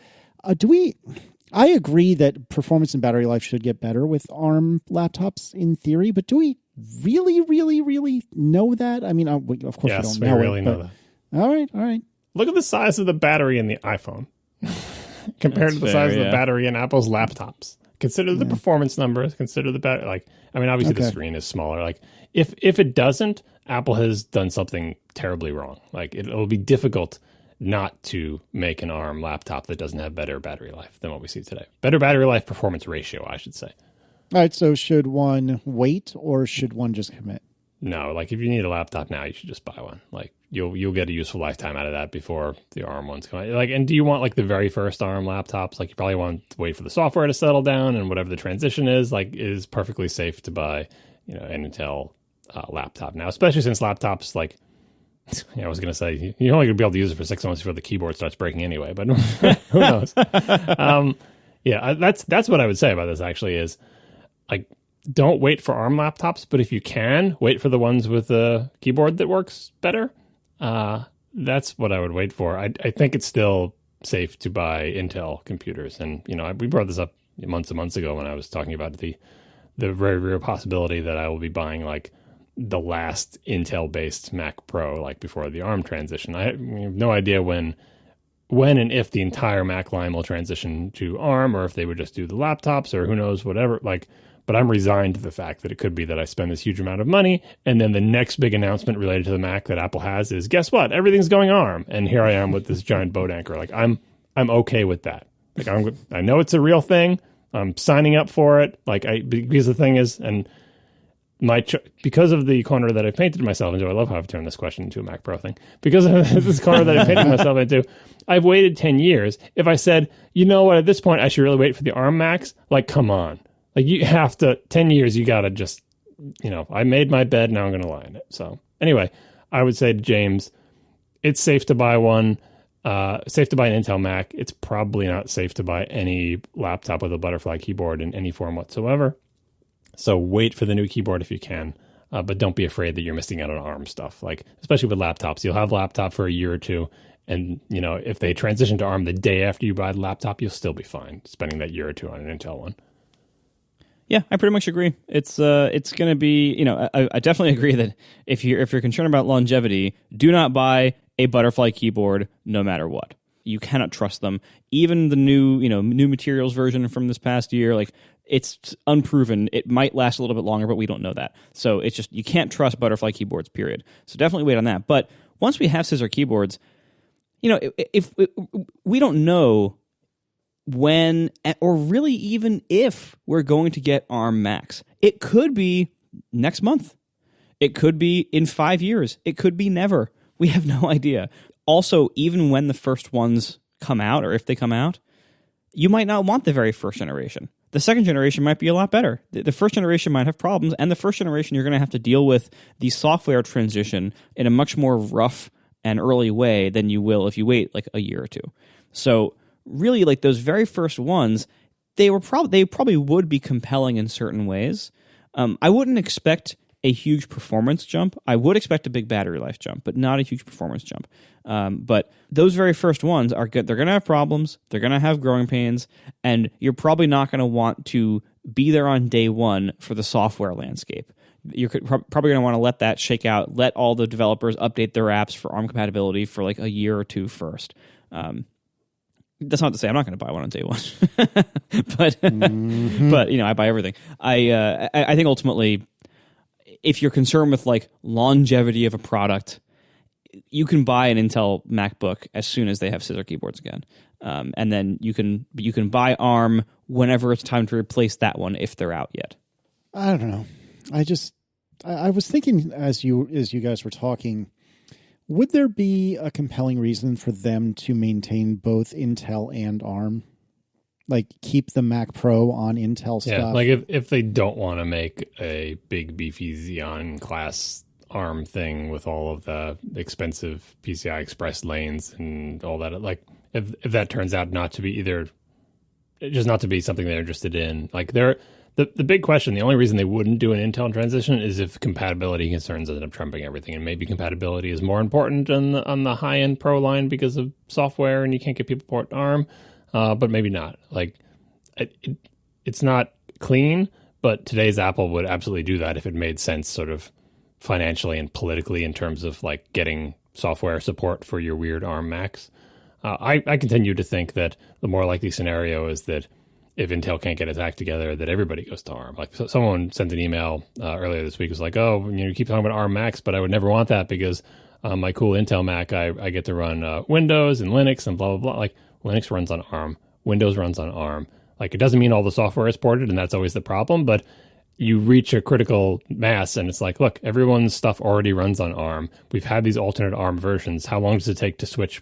I agree that performance and battery life should get better with ARM laptops in theory, but do we really, really, really know that? I mean, of course we don't know really know that. All right. Look at the size of the battery in the iPhone compared to the size of the battery in Apple's laptops. Consider the performance numbers. Consider the battery. Obviously the screen is smaller. If it doesn't, Apple has done something terribly wrong. It'll be difficult not to make an ARM laptop that doesn't have better battery life than what we see today. Better battery life performance ratio, I should say. All right. So should one wait or should one just commit? No, if you need a laptop now, you should just buy one. You'll get a useful lifetime out of that before the ARM ones come out. And do you want the very first ARM laptops? You probably want to wait for the software to settle down and whatever the transition is. It is perfectly safe to buy, an Intel laptop now, especially since laptops I was going to say you're only going to be able to use it for 6 months before the keyboard starts breaking anyway. But who knows? That's what I would say about this. Actually, is don't wait for ARM laptops, but if you can, wait for the ones with a keyboard that works better. That's what I would wait for. I think it's still safe to buy Intel computers. And, we brought this up months and months ago when I was talking about the very real possibility that I will be buying the last Intel-based Mac Pro, before the ARM transition. I have no idea when and if the entire Mac line will transition to ARM, or if they would just do the laptops, or who knows, whatever. But I'm resigned to the fact that it could be that I spend this huge amount of money, and then the next big announcement related to the Mac that Apple has is, guess what? Everything's going ARM, and here I am with this giant boat anchor. I'm okay with that. I know it's a real thing. I'm signing up for it. Because the thing is, and because of the corner that I painted myself into, I love how I've turned this question into a Mac Pro thing. Because of this corner that I painted myself into, I've waited 10 years. If I said, you know what, at this point I should really wait for the ARM Macs, come on. You have to, 10 years, you got to just, I made my bed, now I'm going to lie in it. So anyway, I would say to James, it's safe to buy one, safe to buy an Intel Mac. It's probably not safe to buy any laptop with a butterfly keyboard in any form whatsoever. So wait for the new keyboard if you can, but don't be afraid that you're missing out on ARM stuff. Especially with laptops, you'll have a laptop for a year or two, and if they transition to ARM the day after you buy the laptop, you'll still be fine spending that year or two on an Intel one. Yeah, I pretty much agree. It's going to be, I definitely agree that if you're concerned about longevity, do not buy a butterfly keyboard no matter what. You cannot trust them. Even the new materials version from this past year, it's unproven. It might last a little bit longer, but we don't know that. So it's just, you can't trust butterfly keyboards, period. So definitely wait on that. But once we have scissor keyboards, if we don't know when, or really even if, we're going to get ARM Macs. It could be next month. It could be in 5 years. It could be never. We have no idea. Also, even when the first ones come out, or if they come out, you might not want the very first generation. The second generation might be a lot better. The first generation might have problems, and the first generation you're going to have to deal with the software transition in a much more rough and early way than you will if you wait a year or two. So really, those very first ones, they probably would be compelling in certain ways. I wouldn't expect a huge performance jump. I would expect a big battery life jump, but not a huge performance jump. But those very first ones are good. They're going to have problems. They're going to have growing pains, and you're probably not going to want to be there on day one for the software landscape. You're probably going to want to let that shake out, let all the developers update their apps for ARM compatibility for a year or two first. That's not to say I'm not going to buy one on day one, but I buy everything. I think ultimately, if you're concerned with longevity of a product, you can buy an Intel MacBook as soon as they have scissor keyboards again, and then you can buy ARM whenever it's time to replace that one if they're out yet. I don't know. I was thinking as you guys were talking. Would there be a compelling reason for them to maintain both Intel and ARM? Keep the Mac Pro on Intel stuff? Yeah, if they don't want to make a big, beefy Xeon class ARM thing with all of the expensive PCI Express lanes and all that, if that turns out not to be not to be something they're interested in, The big question, the only reason they wouldn't do an Intel transition is if compatibility concerns end up trumping everything, and maybe compatibility is more important on the high end Pro line because of software, and you can't get people port ARM, but maybe not. Like it's not clean, but today's Apple would absolutely do that if it made sense, sort of financially and politically, in terms of like getting software support for your weird ARM Macs. I continue to think that the more likely scenario is that if Intel can't get its act together, that everybody goes to ARM. Like someone sent an email earlier this week, was like, "Oh, you keep talking about ARM Macs, but I would never want that because my cool Intel Mac, I get to run Windows and Linux and blah blah blah." Like Linux runs on ARM, Windows runs on ARM. Like it doesn't mean all the software is ported, and that's always the problem. But you reach a critical mass, and it's like, look, everyone's stuff already runs on ARM. We've had these alternate ARM versions. How long does it take to switch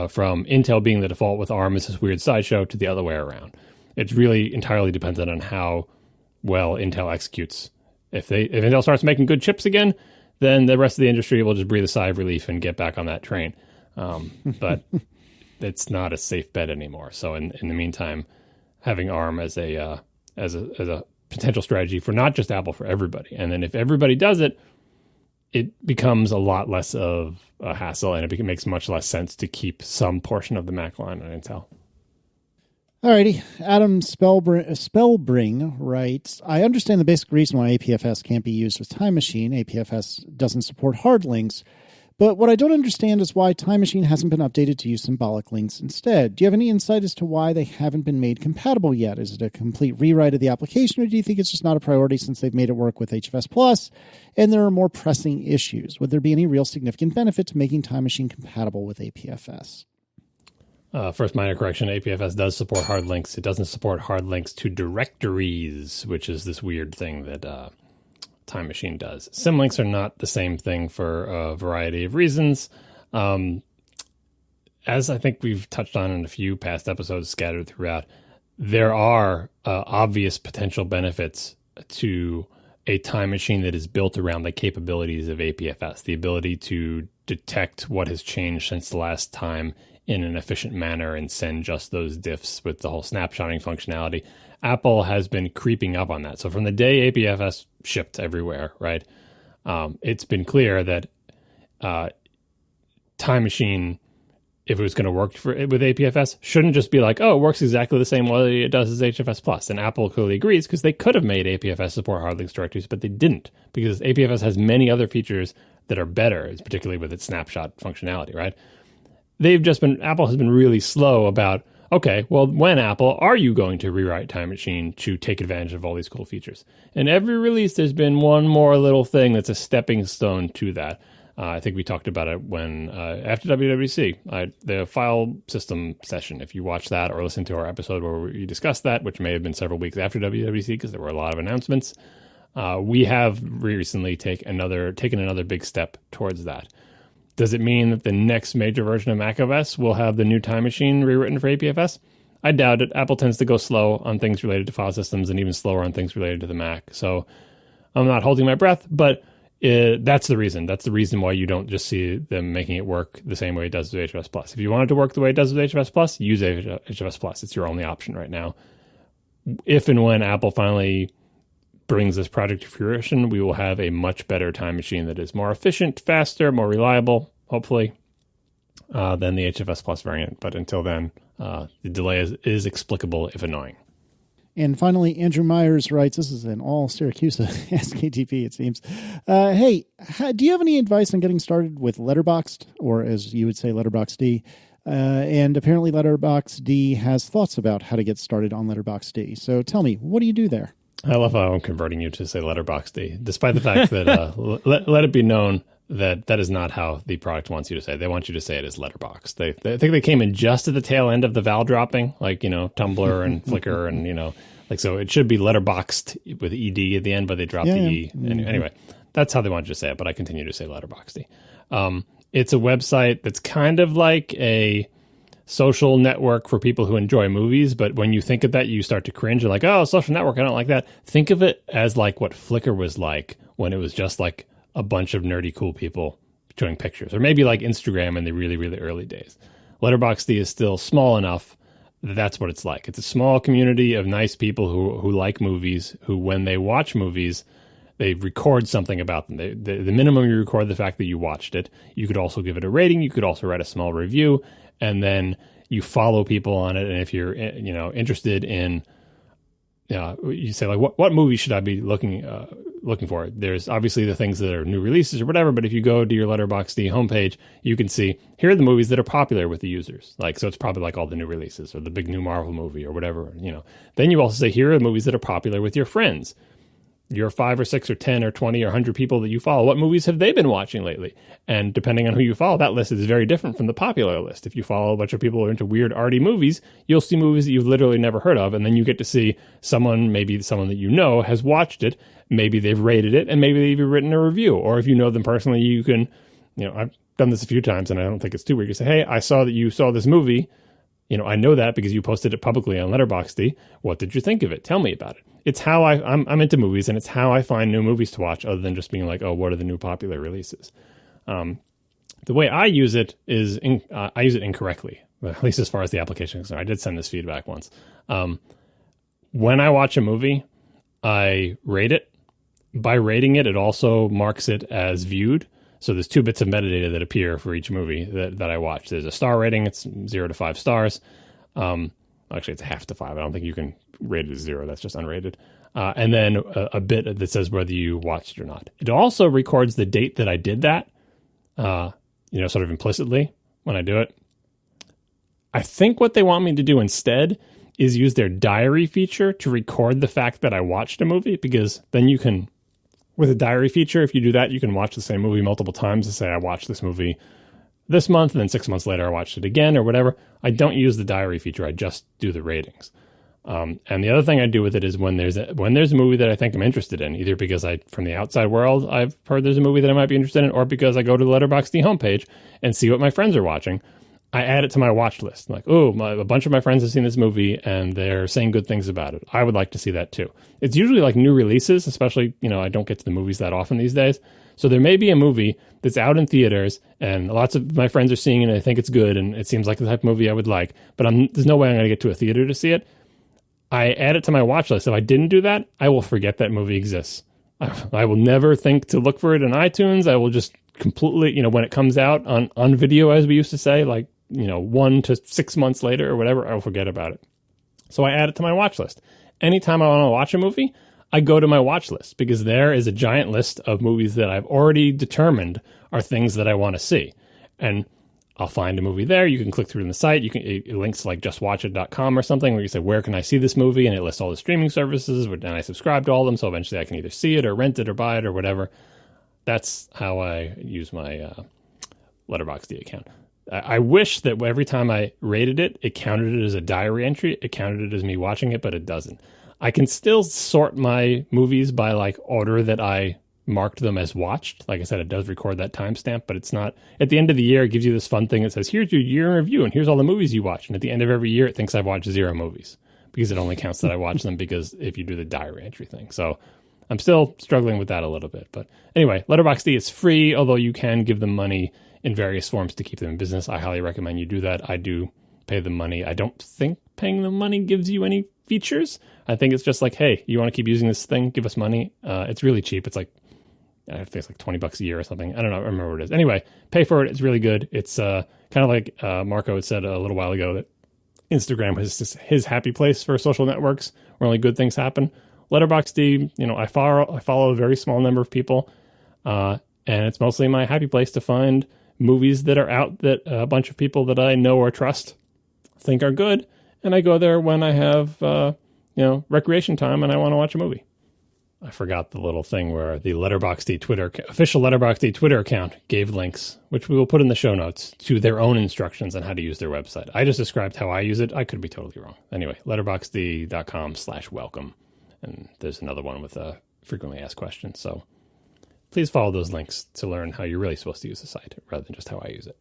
from Intel being the default with ARM as this weird sideshow to the other way around? It's really entirely dependent on how well Intel executes. If Intel starts making good chips again, then the rest of the industry will just breathe a sigh of relief and get back on that train. But it's not a safe bet anymore. So in the meantime, having ARM as a potential strategy for not just Apple, for everybody. And then if everybody does it, it becomes a lot less of a hassle, and it makes much less sense to keep some portion of the Mac line on Intel. Alrighty, Adam Spellbring writes, I understand the basic reason why APFS can't be used with Time Machine. APFS doesn't support hard links, but what I don't understand is why Time Machine hasn't been updated to use symbolic links instead. Do you have any insight as to why they haven't been made compatible yet? Is it a complete rewrite of the application, or do you think it's just not a priority since they've made it work with HFS Plus and there are more pressing issues? Would there be any real significant benefit to making Time Machine compatible with APFS? First minor correction, APFS does support hard links. It doesn't support hard links to directories, which is this weird thing that Time Machine does. Symlinks are not the same thing for a variety of reasons. As I think we've touched on in a few past episodes scattered throughout, there are obvious potential benefits to a Time Machine that is built around the capabilities of APFS, the ability to detect what has changed since the last time in an efficient manner and send just those diffs with the whole snapshotting functionality. Apple has been creeping up on that. So from the day APFS shipped everywhere, right, it's been clear that Time Machine, if it was going to work with APFS, shouldn't just be like, oh, it works exactly the same way it does as HFS Plus. And Apple clearly agrees, because they could have made APFS support hard links directories, but they didn't, because APFS has many other features that are better, particularly with its snapshot functionality, right? Apple has been really slow about, okay, well, when Apple are you going to rewrite Time Machine to take advantage of all these cool features? And every release, there's been one more little thing that's a stepping stone to that. I think we talked about it when, after WWDC, the file system session. If you watch that or listen to our episode where we discussed that, which may have been several weeks after WWDC because there were a lot of announcements, we have recently taken another big step towards that. Does it mean that the next major version of macOS will have the new Time Machine rewritten for APFS? I doubt it. Apple tends to go slow on things related to file systems and even slower on things related to the Mac. So I'm not holding my breath, but that's the reason. That's the reason why you don't just see them making it work the same way it does with HFS Plus. If you want it to work the way it does with HFS Plus, use HFS Plus. It's your only option right now. If and when Apple finally brings this project to fruition, we will have a much better Time Machine that is more efficient, faster, more reliable, hopefully, than the HFS Plus variant. But until then, the delay is explicable, if annoying. And finally, Andrew Myers writes, this is an all Syracuse askatp, it seems. Hey, do you have any advice on getting started with Letterboxd, or as you would say, Letterboxd? And apparently Letterboxd has thoughts about how to get started on Letterboxd. So tell me, what do you do there? I love how I'm converting you to say Letterboxd, despite the fact that let it be known that is not how the product wants you to say it. They want you to say it as Letterboxd. They think they came in just at the tail end of the vowel dropping, like, Tumblr and Flickr and, so it should be Letterboxd with ED at the end, but they dropped the E. Mm-hmm. Anyway, that's how they want you to say it, but I continue to say Letterboxd. It's a website that's kind of like a social network for people who enjoy movies, but when you think of that, you start to cringe. You're like, oh, social network, I don't like that. Think of it as like what Flickr was like when it was just like a bunch of nerdy cool people showing pictures, or maybe like Instagram in the really, really early days. Letterboxd is still small enough that's what it's like. It's a small community of nice people who like movies, who when they watch movies, they record something about them. The minimum you record the fact that you watched it. You could also give it a rating. You could also write a small review, and then you follow people on it. And if you're interested in, you say like, what movie should I be looking for? There's obviously the things that are new releases or whatever, but if you go to your Letterboxd homepage, you can see here are the movies that are popular with the users. Like, so it's probably like all the new releases or the big new Marvel movie or whatever, Then you also say here are the movies that are popular with your friends. Your 5 or 6 or 10 or 20 or 100 people that you follow, what movies have they been watching lately? And depending on who you follow, that list is very different from the popular list. If you follow a bunch of people who are into weird arty movies, you'll see movies that you've literally never heard of, and then you get to see maybe someone that you know has watched it, maybe they've rated it, and maybe they've even written a review. Or if you know them personally, you can, I've done this a few times, and I don't think it's too weird. You say, hey, I saw that you saw this movie. I know that because you posted it publicly on Letterboxd. What did you think of it? Tell me about it. It's how I'm into movies, and it's how I find new movies to watch, other than just being like, oh, what are the new popular releases? The way I use it is I use it incorrectly, at least as far as the application is concerned. I did send this feedback once. When I watch a movie, I rate it. By rating it, it also marks it as viewed. So there's 2 bits of metadata that appear for each movie that I watch. There's a star rating. It's 0 to 5 stars. Actually, it's half to 5. I don't think you can rate it as 0. That's just unrated. And then a bit that says whether you watched it or not. It also records the date that I did that, sort of implicitly when I do it. I think what they want me to do instead is use their diary feature to record the fact that I watched a movie, because then you can, with a diary feature, if you do that, you can watch the same movie multiple times and say, I watched this movie this month, and then 6 months later I watched it again or whatever. I don't use the diary feature. I just do the ratings. And the other thing I do with it is when there's a movie that I think I'm interested in, either because from the outside world, I've heard there's a movie that I might be interested in, or because I go to the Letterboxd homepage and see what my friends are watching, I add it to my watch list. Like, a bunch of my friends have seen this movie and they're saying good things about it. I would like to see that too. It's usually like new releases, especially, I don't get to the movies that often these days. So there may be a movie that's out in theaters and lots of my friends are seeing it and I think it's good and it seems like the type of movie I would like, but there's no way I'm going to get to a theater to see it. I add it to my watch list. If I didn't do that, I will forget that movie exists. I will never think to look for it in iTunes. I will just completely, when it comes out on video, as we used to say, like, 1 to 6 months later or whatever, I will forget about it. So I add it to my watch list. Anytime I want to watch a movie, I go to my watch list, because there is a giant list of movies that I've already determined are things that I want to see. And I'll find a movie there. You can click through in the site. It links to like justwatchit.com or something, where you say, where can I see this movie? And it lists all the streaming services, and I subscribe to all of them. So eventually I can either see it or rent it or buy it or whatever. That's how I use my Letterboxd account. I wish that every time I rated it, it counted it as a diary entry. It counted it as me watching it, but it doesn't. I can still sort my movies by like order that I marked them as watched. Like I said, it does record that timestamp, but it's not. At the end of the year, it gives you this fun thing that says, here's your year in review, and here's all the movies you watched. And at the end of every year, it thinks I've watched 0 movies, because it only counts that I watched them, because if you do the diary entry thing. So I'm still struggling with that a little bit. But anyway, Letterboxd is free, although you can give them money in various forms to keep them in business. I highly recommend you do that. I do pay them money. I don't think paying them money gives you any features. I think it's just like, hey, you want to keep using this thing? Give us money. It's really cheap. It's like, I think it's like $20 a year or something. I don't know. I remember what it is. Anyway, pay for it. It's really good. It's kind of like Marco had said a little while ago, that Instagram was his happy place for social networks where only good things happen. Letterboxd, I follow a very small number of people, and it's mostly my happy place to find movies that are out that a bunch of people that I know or trust think are good, and I go there when I have recreation time and I want to watch a movie. I forgot the little thing where the official Letterboxd Twitter account gave links, which we will put in the show notes, to their own instructions on how to use their website. I just described how I use it. I could be totally wrong. Anyway, letterboxd.com/welcome. And there's another one with frequently asked questions. So please follow those links to learn how you're really supposed to use the site, rather than just how I use it.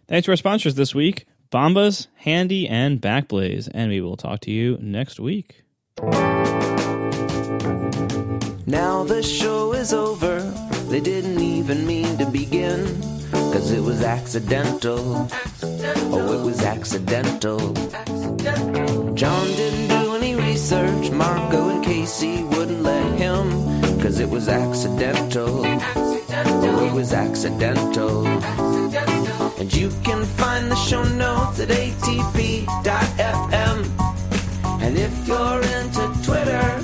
Thanks to our sponsors this week, Bombas, Handy, and Backblaze. And we will talk to you next week. Now the show is over. They didn't even mean to begin. 'cause it was accidental. Oh, it was accidental. John didn't do any research, Marco and Casey wouldn't let him, 'cause it was accidental. Oh, it was accidental. And you can find the show notes at atp.fm. And if you're into Twitter,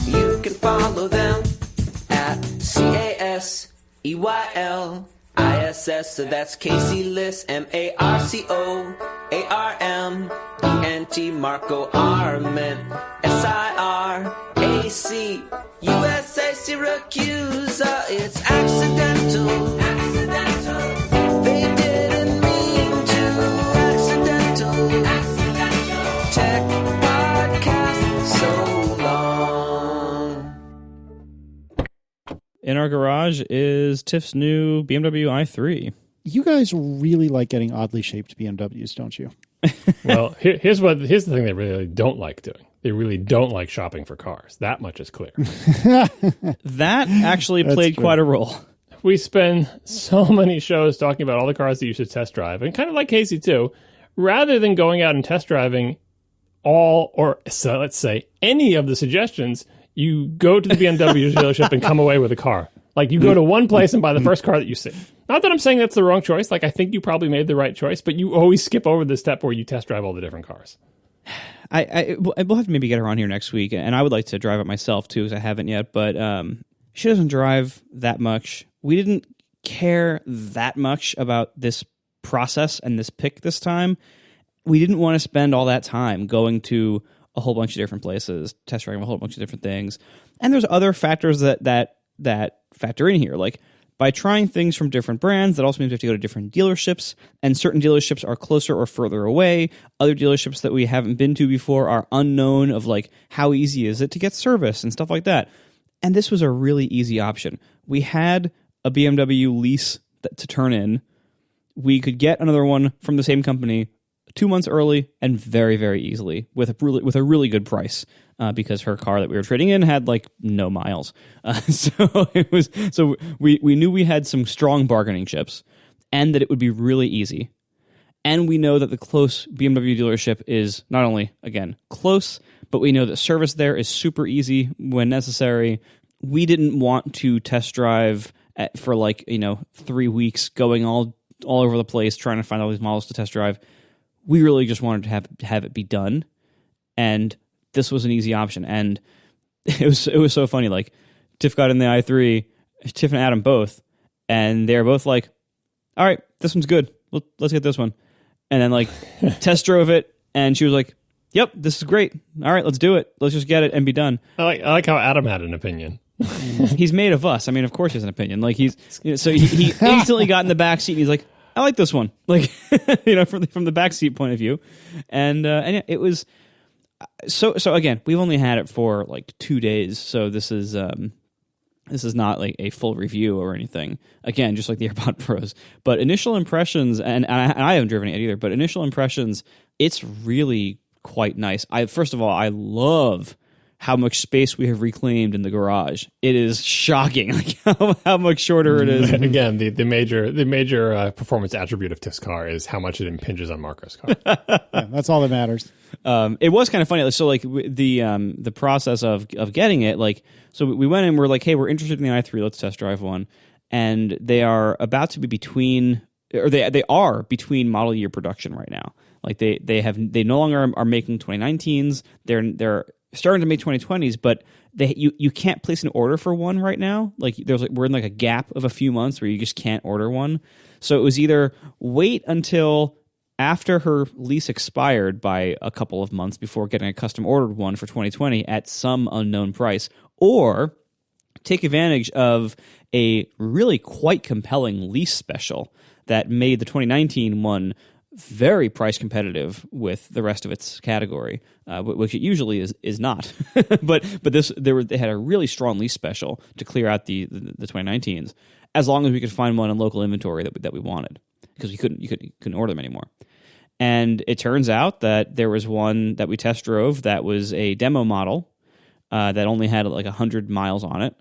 you can follow them at CASEYLISS. So that's Casey Liss, MARCOARMENT, Marco Arment, SIRAC, USA Syracuse. It's accidental. They didn't mean to. Accidental. Tech podcast so long. In our garage is Tiff's new BMW i3. You guys really like getting oddly shaped BMWs, don't you? Well, here's the thing they really don't like doing. They really don't like shopping for cars. That much is clear. That actually played quite a role. We spend so many shows talking about all the cars that you should test drive, and kind of like Casey too, rather than going out and test driving let's say any of the suggestions, you go to the BMW dealership and come away with a car. Like, you go to one place and buy the first car that you see. Not that I'm saying that's the wrong choice. Like, I think you probably made the right choice, but you always skip over the step where you test drive all the different cars. We'll have to maybe get her on here next week, and I would like to drive it myself too, because I haven't yet, but she doesn't drive that much. We didn't care that much about this process and this pick this time. We didn't want to spend all that time going to a whole bunch of different places, test driving a whole bunch of different things. And there's other factors that factor in here. Like, by trying things from different brands, that also means we have to go to different dealerships, and certain dealerships are closer or further away. Other dealerships that we haven't been to before are unknown of, like, how easy is it to get service and stuff like that. And this was a really easy option. We had a BMW lease to turn in. We could get another one from the same company 2 months early and very, very easily with a really good price. Because her car that we were trading in had like no miles, so we knew we had some strong bargaining chips, and that it would be really easy. And we know that the close BMW dealership is not only, again, close, but we know that service there is super easy when necessary. We didn't want to test drive for 3 weeks, going all over the place trying to find all these models to test drive. We really just wanted to have it be done, and this was an easy option. And it was so funny. Like, Tiff got in the i3, Tiff and Adam both, and they're both like, all right, this one's good. Let's get this one. And then, like, test drove it, and she was like, yep, this is great. All right, let's do it. Let's just get it and be done. I like how Adam had an opinion. He's made of us. I mean, of course he has an opinion. Like, so he instantly got in the back seat, and he's like, I like this one. Like, from the back seat point of view. And yeah, it was... So again, we've only had it for like 2 days, so this is not like a full review or anything. Again, just like the AirPod Pros. But initial impressions, and I haven't driven it yet either, but initial impressions, it's really quite nice. First of all, I love how much space we have reclaimed in the garage. It is shocking, like how much shorter it is. Again, the major performance attribute of Tiff's car is how much it impinges on Marco's car. Yeah, that's all that matters. It was kind of funny. So, like, the process of getting it, like, so we went in, we're like, hey, we're interested in the i3, let's test drive one. And they are about to be they are between model year production right now. Like, they no longer are making 2019s. They're starting to make 2020s, but you can't place an order for one right now. Like, we're in like a gap of a few months where you just can't order one. So it was either wait until after her lease expired by a couple of months before getting a custom ordered one for 2020 at some unknown price, or take advantage of a really quite compelling lease special that made the 2019 one very price competitive with the rest of its category, which it usually is not. but they had a really strong lease special to clear out the 2019s, as long as we could find one in local inventory that we wanted, because you couldn't order them anymore. And it turns out that there was one that we test drove that was a demo model that only had like 100 miles on it,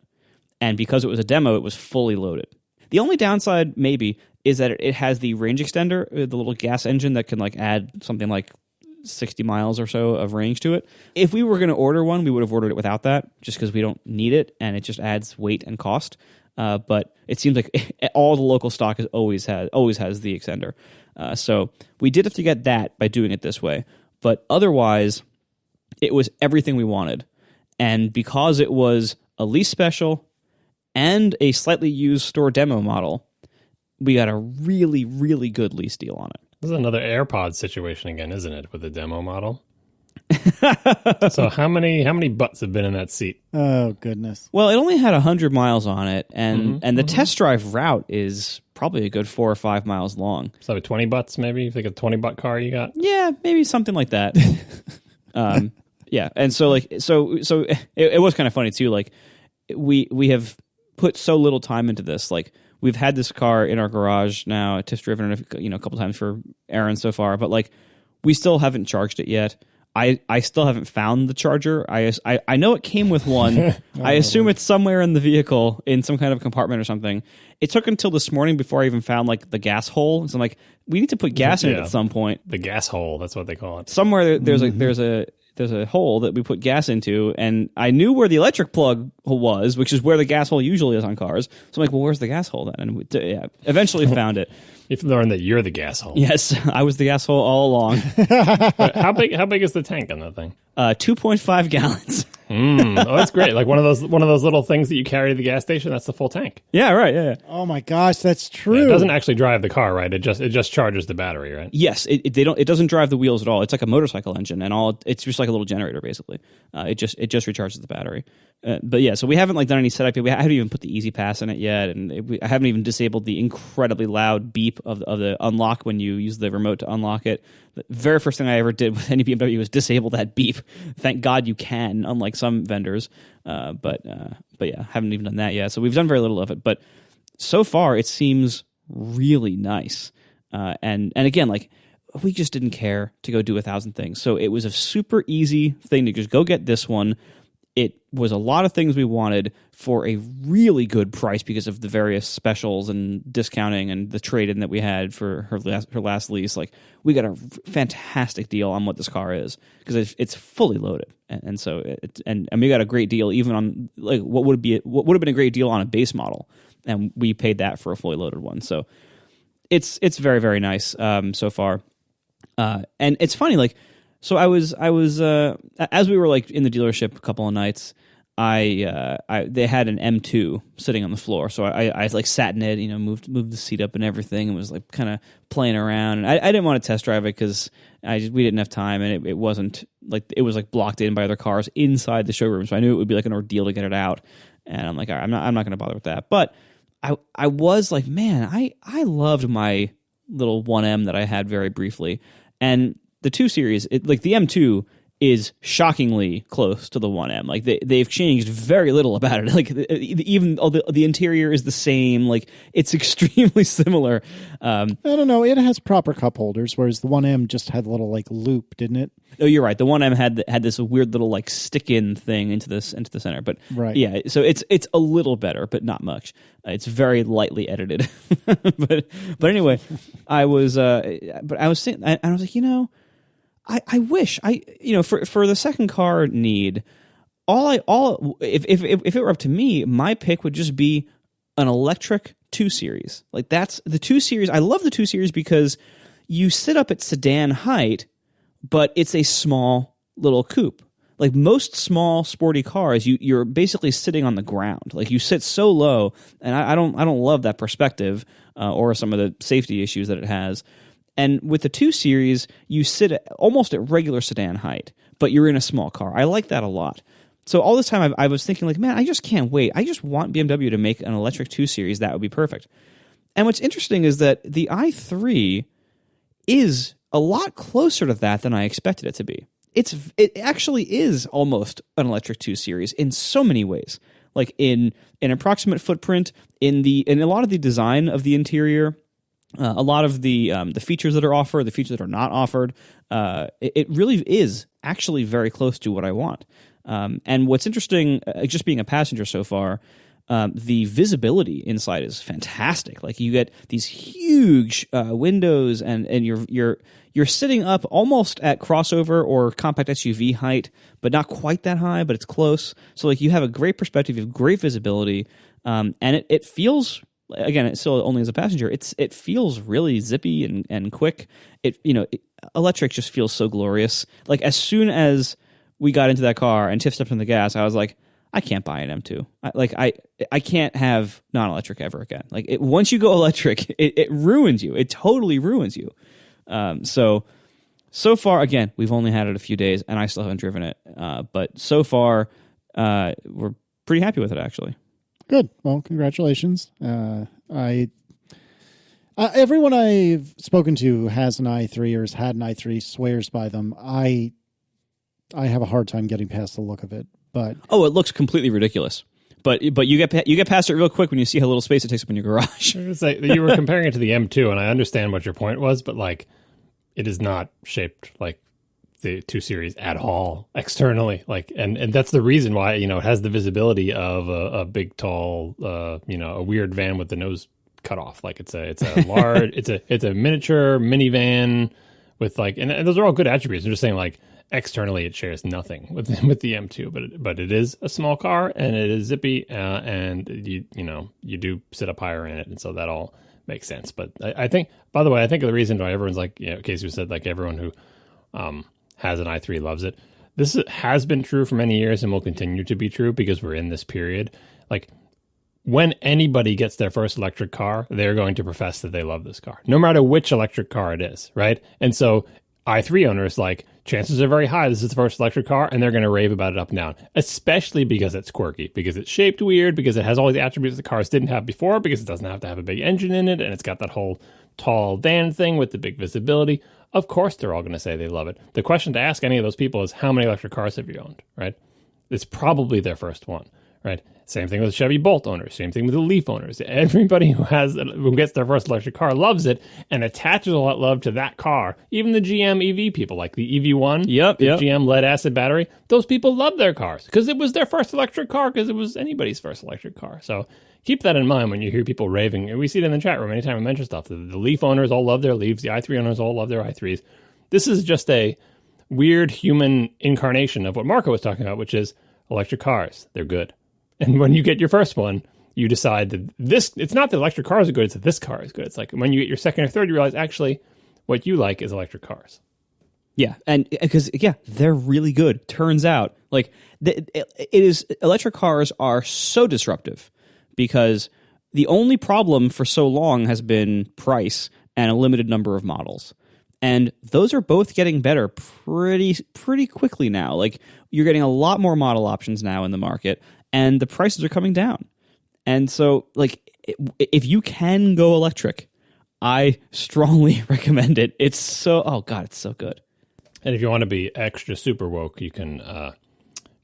and because it was a demo, it was fully loaded. The only downside, maybe, is that it has the range extender, the little gas engine that can like add something like 60 miles or so of range to it. If we were going to order one, we would have ordered it without that, just because we don't need it, and it just adds weight and cost. But it seems like all the local stock always has the extender. So we did have to get that by doing it this way. But otherwise, it was everything we wanted. And because it was a lease special and a slightly used store demo model, we got a really, really good lease deal on it. This is another AirPods situation again, isn't it, with the demo model? So how many butts have been in that seat? Oh, goodness. Well, it only had 100 miles on it, and the test drive route is probably a good 4 or 5 miles long. So 20 butts maybe? You think a 20-butt car you got? Yeah, maybe something like that. Yeah, and so it was kind of funny too. Like we have put so little time into this. Like we've had this car in our garage now. Tiff's driven it, a couple times for errands so far, but like we still haven't charged it yet. I still haven't found the charger. I know it came with one. I assume it's somewhere in the vehicle in some kind of compartment or something. It took until this morning before I even found like the gas hole. So I'm like, we need to put gas in it at some point. The gas hole, that's what they call it. Somewhere there's a hole that we put gas into, and I knew where the electric plug was, which is where the gas hole usually is on cars. So I'm like, well, where's the gas hole then? And eventually found it. You've learned that you're the gas hole. Yes, I was the gas hole all along. How big is the tank on that thing? 2.5 gallons. Oh, that's great. Like one of those little things that you carry to the gas station. That's the full tank. Yeah, right. Yeah. Oh my gosh, that's true. Yeah, it doesn't actually drive the car, right? It just charges the battery, right? Yes, it doesn't drive the wheels at all. It's like a motorcycle engine, and it's just like a little generator basically. It just recharges the battery. But yeah, so we haven't like done any setup yet. We haven't even put the Easy Pass in it yet, and I haven't even disabled the incredibly loud beep of the unlock when you use the remote to unlock it. The very first thing I ever did with any BMW was disable that beep. Thank God you can, unlike some vendors. But yeah, haven't even done that yet. So we've done very little of it. But so far, it seems really nice. And again, like we just didn't care to go do 1,000 things. So it was a super easy thing to just go get this one. It was a lot of things we wanted for a really good price because of the various specials and discounting and the trade-in that we had for her last lease. Like we got a fantastic deal on what this car is because it's fully loaded, and so and we got a great deal even on like what would have been a great deal on a base model, and we paid that for a fully loaded one. So it's very, very nice so far, and it's funny like. So I was as we were like in the dealership a couple of nights, they had an M2 sitting on the floor. So I like sat in it, moved the seat up and everything, and was like kind of playing around. And I didn't want to test drive it because we didn't have time, and it wasn't like it was like blocked in by other cars inside the showroom. So I knew it would be like an ordeal to get it out. And I'm like, all right, I'm not going to bother with that. But I was like, man, I loved my little 1M that I had very briefly, and the 2 Series, like the M2 is shockingly close to the 1M. Like they've changed very little about it. Like even the interior is the same. Like it's extremely similar. I don't know. It has proper cup holders, whereas the 1M just had a little like loop, didn't it? Oh, you're right. The 1M had this weird little like stick-in thing into the center. But right. Yeah, so it's a little better, but not much. It's very lightly edited. but anyway, I was saying, I was like, I wish for the second car need, if it were up to me, my pick would just be an electric 2 Series. Like that's the 2 Series. I love the 2 Series because you sit up at sedan height, but it's a small little coupe. Like most small sporty cars, you're basically sitting on the ground. Like you sit so low, and I don't love that perspective or some of the safety issues that it has. And with the 2 Series, you sit almost at regular sedan height, but you're in a small car. I like that a lot. So all this time I was thinking like, man, I just can't wait. I just want BMW to make an electric 2 Series. That would be perfect. And what's interesting is that the i3 is a lot closer to that than I expected it to be. It actually is almost an electric 2 Series in so many ways. Like in an approximate footprint, in a lot of the design of the interior, a lot of the features that are offered, the features that are not offered, it really is actually very close to what I want. And what's interesting, just being a passenger so far, The visibility inside is fantastic. Like you get these huge windows, and you're sitting up almost at crossover or compact SUV height, but not quite that high, but it's close. So like you have a great perspective, you have great visibility, and it feels, again, it's still only as a passenger, it feels really zippy and quick. Electric just feels so glorious. Like as soon as we got into that car and Tiff stepped on the gas, I was like, I can't buy an M2. I can't have non-electric ever again. Like once you go electric, it ruins you. It totally ruins you. So far, again, we've only had it a few days, and I still haven't driven it. But so far, we're pretty happy with it, actually. Good. Well, congratulations. Everyone I've spoken to has an i3 or has had an i3, swears by them. I have a hard time getting past the look of it. But it looks completely ridiculous. But you get past it real quick when you see how little space it takes up in your garage. You were comparing it to the M2, and I understand what your point was, but like, it is not shaped like the 2 Series at all externally. Like, and that's the reason why it has the visibility of a big, tall, a weird van with the nose cut off. Like it's a large, it's a miniature minivan with like, and those are all good attributes. I'm just saying like. Externally, it shares nothing with the M2, but it is a small car and it is zippy, and you do sit up higher in it, and so that all makes sense. But I think, by the way, I think the reason why everyone's like, Casey said, like everyone who has an i3 loves it. This has been true for many years and will continue to be true because we're in this period. Like when anybody gets their first electric car, they're going to profess that they love this car, no matter which electric car it is, right? And so i3 owners, like, chances are very high this is the first electric car, and they're going to rave about it up and down, especially because it's quirky, because it's shaped weird, because it has all the attributes the cars didn't have before, because it doesn't have to have a big engine in it, and it's got that whole tall van thing with the big visibility. Of course, they're all going to say they love it. The question to ask any of those people is, how many electric cars have you owned, right? It's probably their first one, right? Same thing with Chevy Bolt owners. Same thing with the Leaf owners. Everybody who gets their first electric car loves it and attaches a lot of love to that car. Even the GM EV people, like the EV1, GM lead acid battery. Those people love their cars because it was their first electric car, because it was anybody's first electric car. So keep that in mind when you hear people raving. And we see it in the chat room anytime we mention stuff. The Leaf owners all love their Leafs. The i3 owners all love their i3s. This is just a weird human incarnation of what Marco was talking about, which is electric cars. They're good. And when you get your first one, you decide that it's not that electric cars are good, it's that this car is good. It's like when you get your second or third, you realize actually what you like is electric cars. Yeah, and because, they're really good. Turns out, like, electric cars are so disruptive because the only problem for so long has been price and a limited number of models. And those are both getting better pretty quickly now. Like, you're getting a lot more model options now in the market, and the prices are coming down. And so, like, if you can go electric, I strongly recommend it. It's so good. And if you want to be extra super woke, you can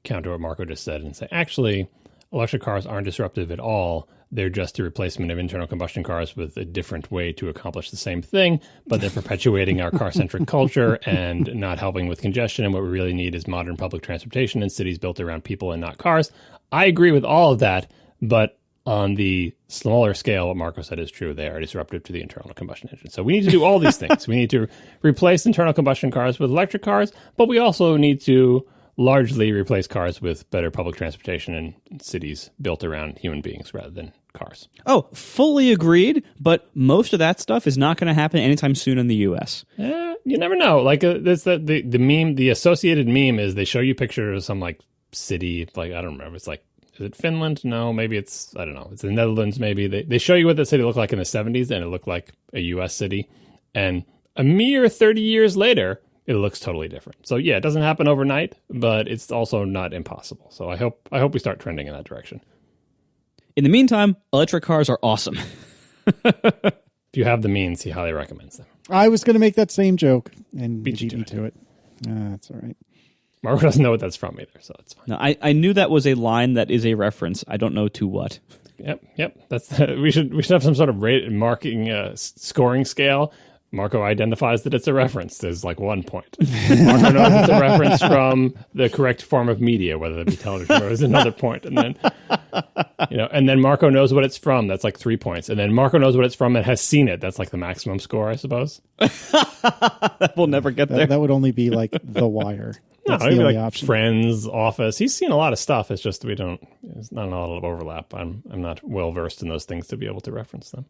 counter what Marco just said and say, actually, electric cars aren't disruptive at all. They're just a replacement of internal combustion cars with a different way to accomplish the same thing, but they're perpetuating our car-centric culture and not helping with congestion. And what we really need is modern public transportation in cities built around people and not cars. I agree with all of that, but on the smaller scale, what Marco said is true. They are disruptive to the internal combustion engine. So we need to do all these things. We need to replace internal combustion cars with electric cars, but we also need to largely replace cars with better public transportation in cities built around human beings rather than cars. Oh, fully agreed, but most of that stuff is not going to happen anytime soon in the U.S. You never know. Like, the meme, the associated meme is they show you pictures of some, like, city, like, I don't remember, it's like, is it Finland? No, maybe it's, I don't know, it's the Netherlands maybe. They show you what the city looked like in the 70s, and it looked like a U.S. city. And a mere 30 years later, it looks totally different. So yeah, it doesn't happen overnight, but it's also not impossible. So I hope we start trending in that direction. In the meantime, electric cars are awesome. If you have the means, he highly recommends them. I was going to make that same joke and beat you to it. That's all right. Marco doesn't know what that's from either, so it's fine. No, I knew that was a line that is a reference. I don't know to what. Yep. That's we should have some sort of marking scoring scale. Marco identifies that it's a reference. There's like 1 point. Marco knows it's a reference from the correct form of media, whether it be television or is another point. And then, and then Marco knows what it's from. That's like 3 points. And then Marco knows what it's from and has seen it. That's like the maximum score, I suppose. We'll never get there. That would only be like The Wire. That's no, the only like option. Friends, Office. He's seen a lot of stuff. It's just there's not a lot of overlap. I'm not well versed in those things to be able to reference them.